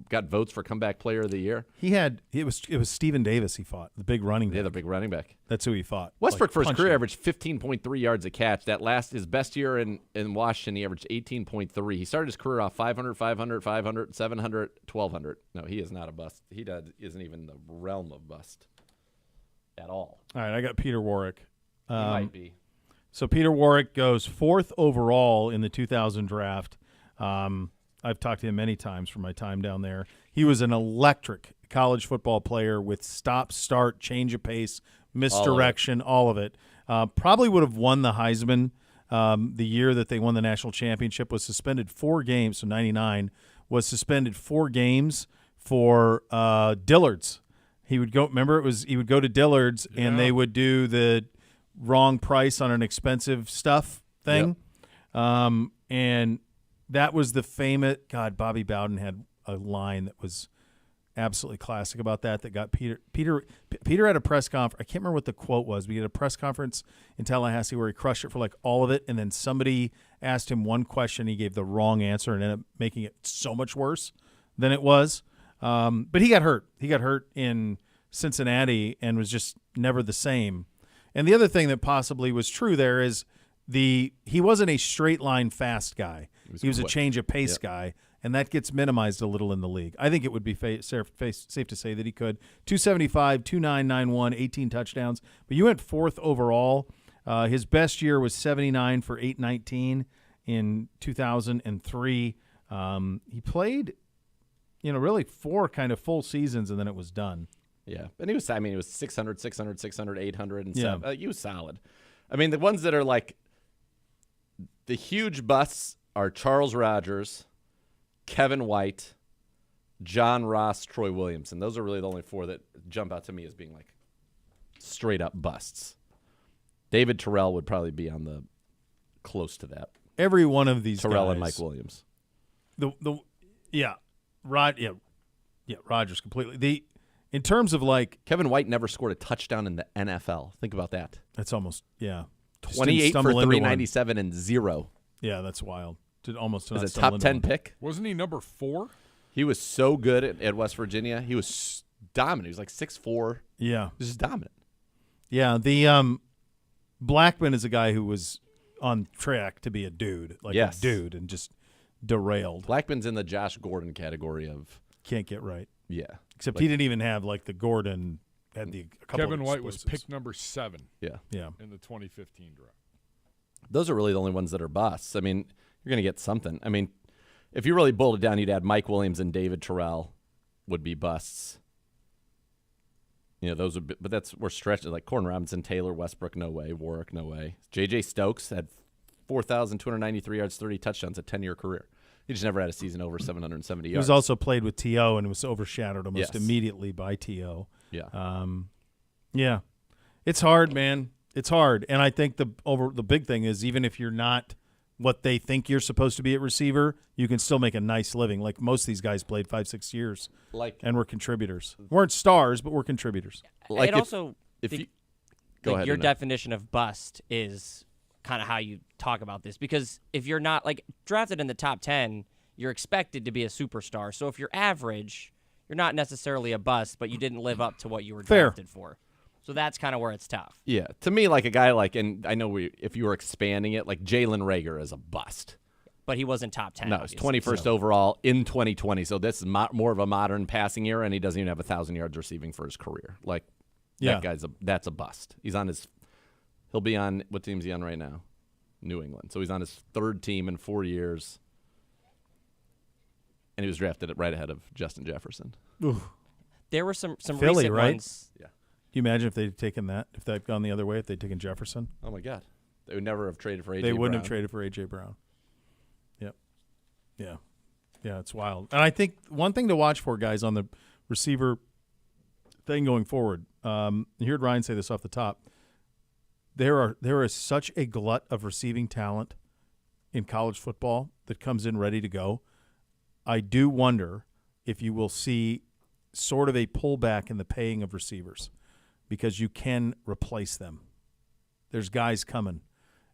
Got votes for comeback player of the year. It was Stephen Davis he fought, the big running back. Yeah, the big running back. That's who he fought. Westbrook for his punching. career averaged 15.3 yards a catch. His best year in Washington, he averaged 18.3. He started his career off 500, 500, 500, 700, 1,200. No, he is not a bust. He isn't even in the realm of bust at all. All right, I got Peter Warwick. He might be. So Peter Warwick goes 4th overall in the 2000 draft. I've talked to him many times from my time down there. He was an electric college football player with stop, start, change of pace, misdirection, all of it. Probably would have won the Heisman the year that they won the national championship. Was suspended 4 games, so 99, was suspended 4 games for Dillard's. He would go. Remember, he would go to Dillard's and they would do the wrong price on an expensive stuff thing, and that was the famous. God, Bobby Bowden had a line that was absolutely classic about that got Peter had a press conference. I can't remember what the quote was, but he had a press conference in Tallahassee where he crushed it for like all of it, and then somebody asked him one question, he gave the wrong answer and ended up making it so much worse than it was. But he got hurt. He got hurt in Cincinnati and was just never the same. And the other thing that possibly was true there is he wasn't a straight line fast guy. He was a change of pace guy, and that gets minimized a little in the league. I think it would be safe to say that he could. 275, 2991, 18 touchdowns. But you went 4th overall. His best year was 79 for 819 in 2003. He played, really 4 kind of full seasons, and then it was done. Yeah, and he was 600, 600, 600, 800, and stuff. He was solid. I mean, the ones that are like the huge busts are Charles Rogers, Kevin White, John Ross, Troy Williamson. Those are really the only 4 that jump out to me as being like straight up busts. David Terrell would probably be on the close to that. Every one of these Terrell guys, and Mike Williams. Rogers completely. In terms of like Kevin White never scored a touchdown in the NFL. Think about that. That's almost 28 for 397 and 0. Yeah, that's wild. Was a top 10 pick. Wasn't he number 4? He was so good at West Virginia. He was dominant. He was like 6'4". Yeah, he was just dominant. Yeah, the Blackman is a guy who was on track to be a dude, a dude, and just derailed. Blackman's in the Josh Gordon category of can't get right. Yeah, except he didn't even have like the Gordon had the a couple Kevin of White was explosives. pick number 7. Yeah, in the 2015 draft. Those are really the only ones that are busts. I mean, you're going to get something. I mean, if you really boiled it down, you'd add Mike Williams and David Terrell would be busts. You know, those would be, but we're stretching like Corden Robinson, Taylor, Westbrook, no way. Warwick, no way. J.J. Stokes had 4,293 yards, 30 touchdowns, a 10-year career. He just never had a season over 770 yards. He was also played with T.O. and was overshadowed almost Yes. immediately by T.O. Yeah. Yeah. It's hard, man. It's hard. And I think the big thing is even if you're not what they think you're supposed to be at receiver, you can still make a nice living. Like most of these guys played 5-6 years and were contributors. Weren't stars, but were contributors. Like it also, if you go ahead, your definition of bust is kind of how you talk about this. Because if you're not, like, drafted in the top 10, you're expected to be a superstar. So if you're average, you're not necessarily a bust, but you didn't live up to what you were drafted for. So that's kind of where it's tough. Yeah. To me, like a guy like, and I know if you were expanding it, like Jalen Reagor is a bust. But he wasn't top 10. No, he's 21st overall in 2020. So this is more of a modern passing era, and he doesn't even have 1,000 yards receiving for his career. Like, that guy's that's a bust. He'll be on, what team is he on right now? New England. So he's on his third team in 4 years. And he was drafted right ahead of Justin Jefferson. Ooh. There were some Philly, recent right? ones. Yeah. Can you imagine if they'd taken that? If they'd gone the other way, if they'd taken Jefferson? Oh, my God. They would never have traded for A.J. They wouldn't Brown. have traded for A.J. Brown. Yep. Yeah. Yeah, it's wild. And I think one thing to watch for, guys, on the receiver thing going forward, you heard Ryan say this off the top, there is such a glut of receiving talent in college football that comes in ready to go. I do wonder if you will see sort of a pullback in the paying of receivers because you can replace them. There's guys coming.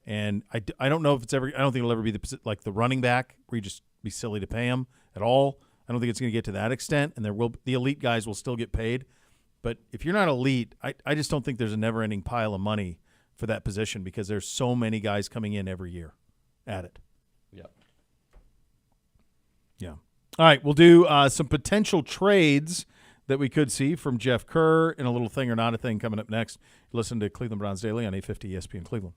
And I don't know if it's ever – I don't think it'll ever be like the running back where you just be silly to pay him at all. I don't think it's going to get to that extent, and the elite guys will still get paid. But if you're not elite, I just don't think there's a never-ending pile of money for that position because there's so many guys coming in every year at it. Yep. Yeah. All right, we'll do some potential trades that we could see from Jeff Kerr and a little thing or not a thing coming up next. Listen to Cleveland Browns Daily on 850 ESPN Cleveland.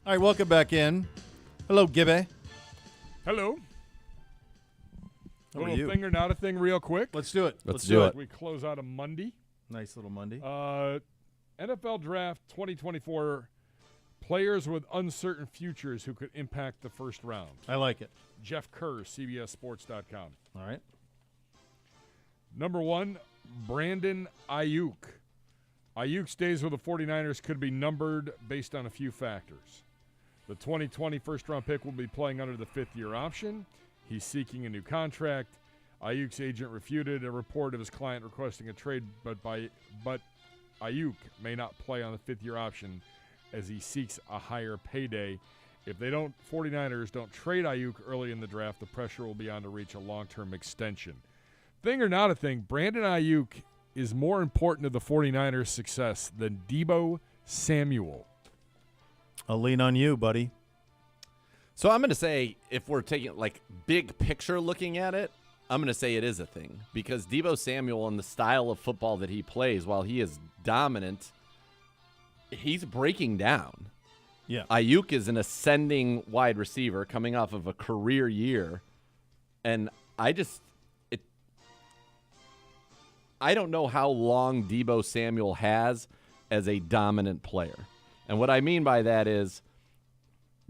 All right, welcome back in. Hello, Gibby. Hello. How are Little you? thing or not a thing real quick. Let's do it. Let's do it. We close out a Monday. Nice little Monday. NFL Draft 2024 players with uncertain futures who could impact the first round. I like it. Jeff Kerr, CBSSports.com. All right. Number 1, Brandon Ayuk. Ayuk's days with the 49ers could be numbered based on a few factors. The 2020 first-round pick will be playing under the fifth-year option. He's seeking a new contract. Ayuk's agent refuted a report of his client requesting a trade, but Ayuk may not play on the fifth-year option as he seeks a higher payday. If 49ers don't trade Ayuk early in the draft, the pressure will be on to reach a long-term extension. Thing or not a thing, Brandon Ayuk is more important to the 49ers' success than Deebo Samuel. I'll lean on you, buddy. So I'm going to say, if we're taking like big picture looking at it, I'm going to say it is a thing because Deebo Samuel and the style of football that he plays, while he is dominant, he's breaking down. Yeah. Ayuk is an ascending wide receiver coming off of a career year, and I don't know how long Deebo Samuel has as a dominant player. And what I mean by that is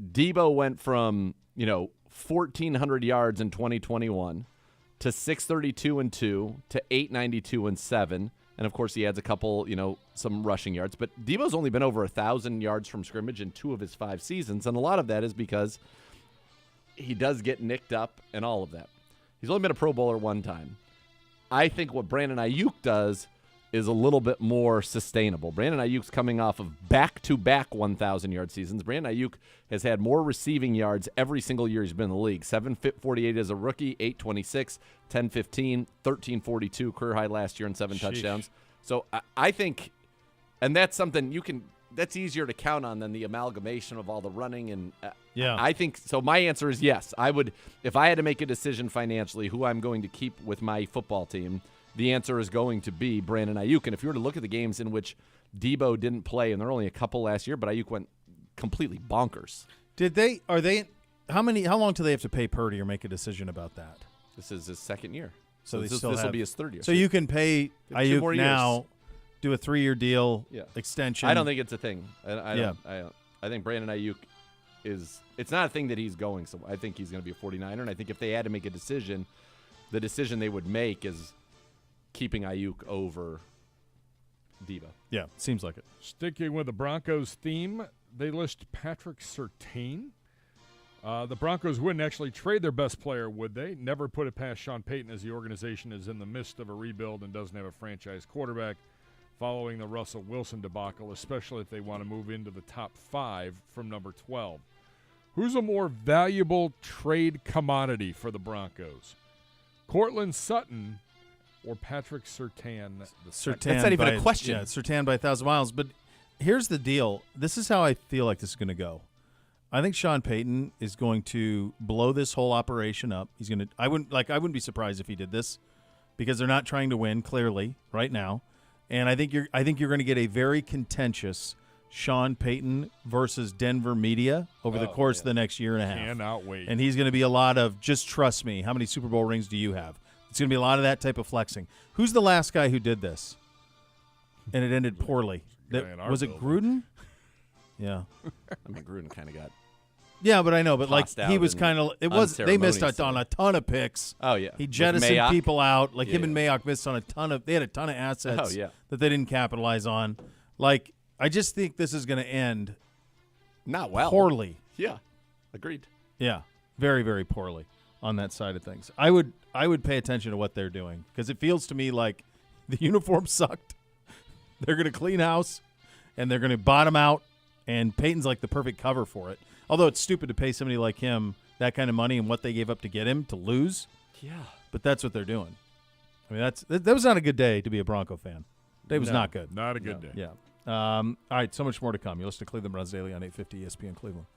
Deebo went from, 1,400 yards in 2021 to 632 and 2 to 892 and 7. And, of course, he adds a couple, some rushing yards. But Deebo's only been over 1,000 yards from scrimmage in 2 of his 5 seasons. And a lot of that is because he does get nicked up and all of that. He's only been a Pro Bowler 1 time. I think what Brandon Ayuk does is a little bit more sustainable. Brandon Ayuk's coming off of back-to-back 1,000-yard seasons. Brandon Ayuk has had more receiving yards every single year he's been in the league. 748 as a rookie, 826, 1015, 1342, career high last year and 7 touchdowns. So I think, and that's something that's easier to count on than the amalgamation of all the running. And Yeah. I think, so my answer is yes. I would, if I had to make a decision financially who I'm going to keep with my football team, the answer is going to be Brandon Ayuk. And if you were to look at the games in which Deebo didn't play, and there were only a couple last year, but Ayuk went completely bonkers. How long do they have to pay Purdy or make a decision about that? This is his second year. So this will be his third year. So you can pay Ayuk now, do a 3-year deal, extension. I don't think it's a thing. I think Brandon Ayuk it's not a thing that he's going. So I think he's going to be a 49er. And I think if they had to make a decision, the decision they would make is keeping Ayuk over Deebo. Yeah, seems like it. Sticking with the Broncos theme, they list Patrick Surtain. The Broncos wouldn't actually trade their best player, would they? Never put it past Sean Payton, as the organization is in the midst of a rebuild and doesn't have a franchise quarterback following the Russell Wilson debacle, especially if they want to move into the top 5 from number 12. Who's a more valuable trade commodity for the Broncos? Cortland Sutton or Patrick Surtain? Surtain That's not even by, a question. Yeah, Surtain by 1,000 miles. But here's the deal. This is how I feel like this is going to go. I think Sean Payton is going to blow this whole operation up. He's going to. I wouldn't be surprised if he did this, because they're not trying to win clearly right now, and I think you're going to get a very contentious Sean Payton versus Denver media over the course of the next year and a half. Cannot wait. And he's going to be a lot of just trust me. How many Super Bowl rings do you have? It's going to be a lot of that type of flexing. Who's the last guy who did this? And it ended poorly. Was it Gruden? Yeah. I mean, Gruden kind of got. Yeah, but I know, but like Tossed out he was and kind of. It was they missed unceremoniously. on a ton of picks. Oh yeah, He With jettisoned Mayock. people out. Like Yeah, him and Mayock missed on a ton of. They had a ton of assets. Oh, yeah. That they didn't capitalize on. Like I just think this is going to end Not well. poorly. Yeah, agreed. Yeah, very very poorly on that side of things. I would pay attention to what they're doing, because it feels to me like the uniform sucked. They're going to clean house, and they're going to bottom out, and Peyton's like the perfect cover for it. Although it's stupid to pay somebody like him that kind of money and what they gave up to get him to lose. Yeah. But that's what they're doing. I mean, that was not a good day to be a Bronco fan. Day was not good. Not a good day. Yeah. All right, so much more to come. You listen to Cleveland Browns Daily on 850 ESPN Cleveland.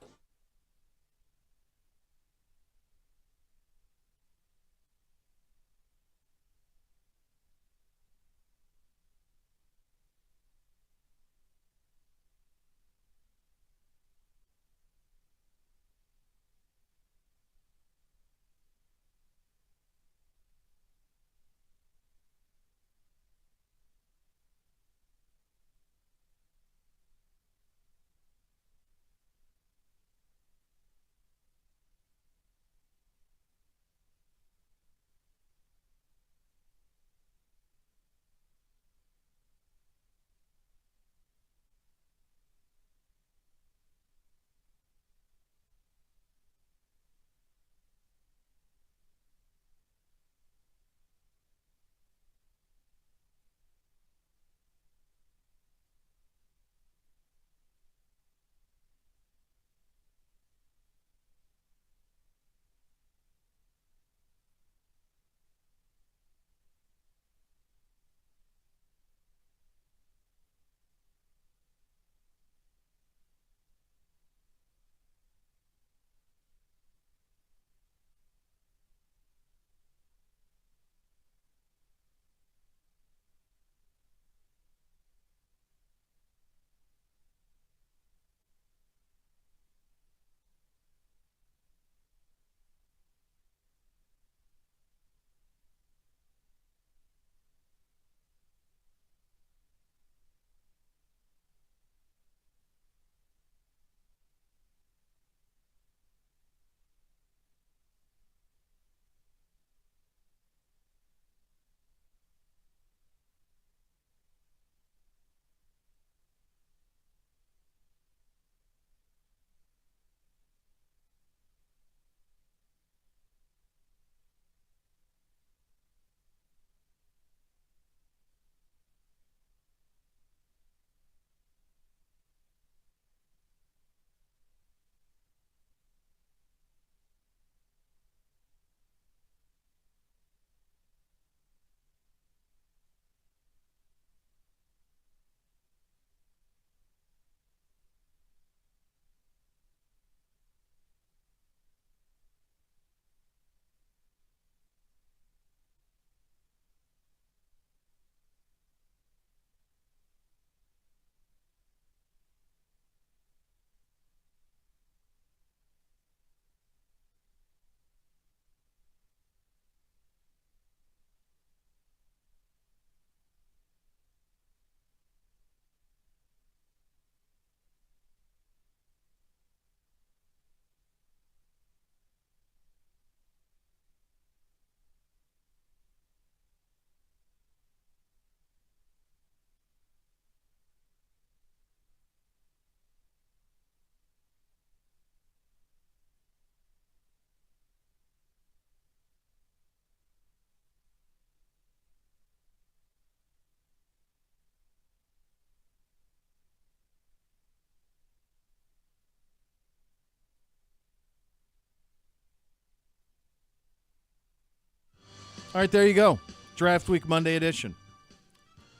All right, there you go. Draft Week Monday edition.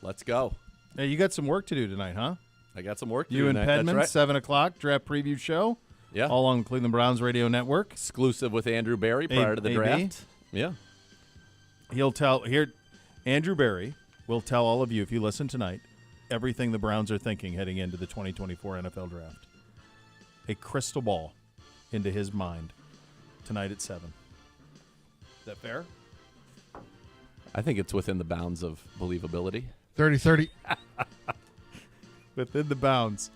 Let's go. Hey, you got some work to do tonight, huh? I got some work to You do and tonight. Pedman, That's right. 7 o'clock, draft preview show. Yeah. All on Cleveland Browns Radio Network. Exclusive with Andrew Barry prior to the AB. draft. Yeah. He'll tell here. Andrew Barry will tell all of you, if you listen tonight, everything the Browns are thinking heading into the 2024 NFL Draft. A crystal ball into his mind tonight at 7. Is that fair? I think it's within the bounds of believability. 30-30. Within the bounds.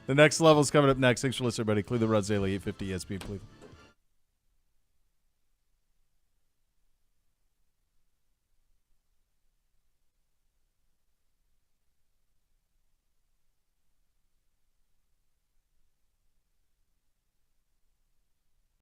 The next level's coming up next. Thanks for listening, everybody. Cleveland Browns Daily, 850 ESPN Cleveland.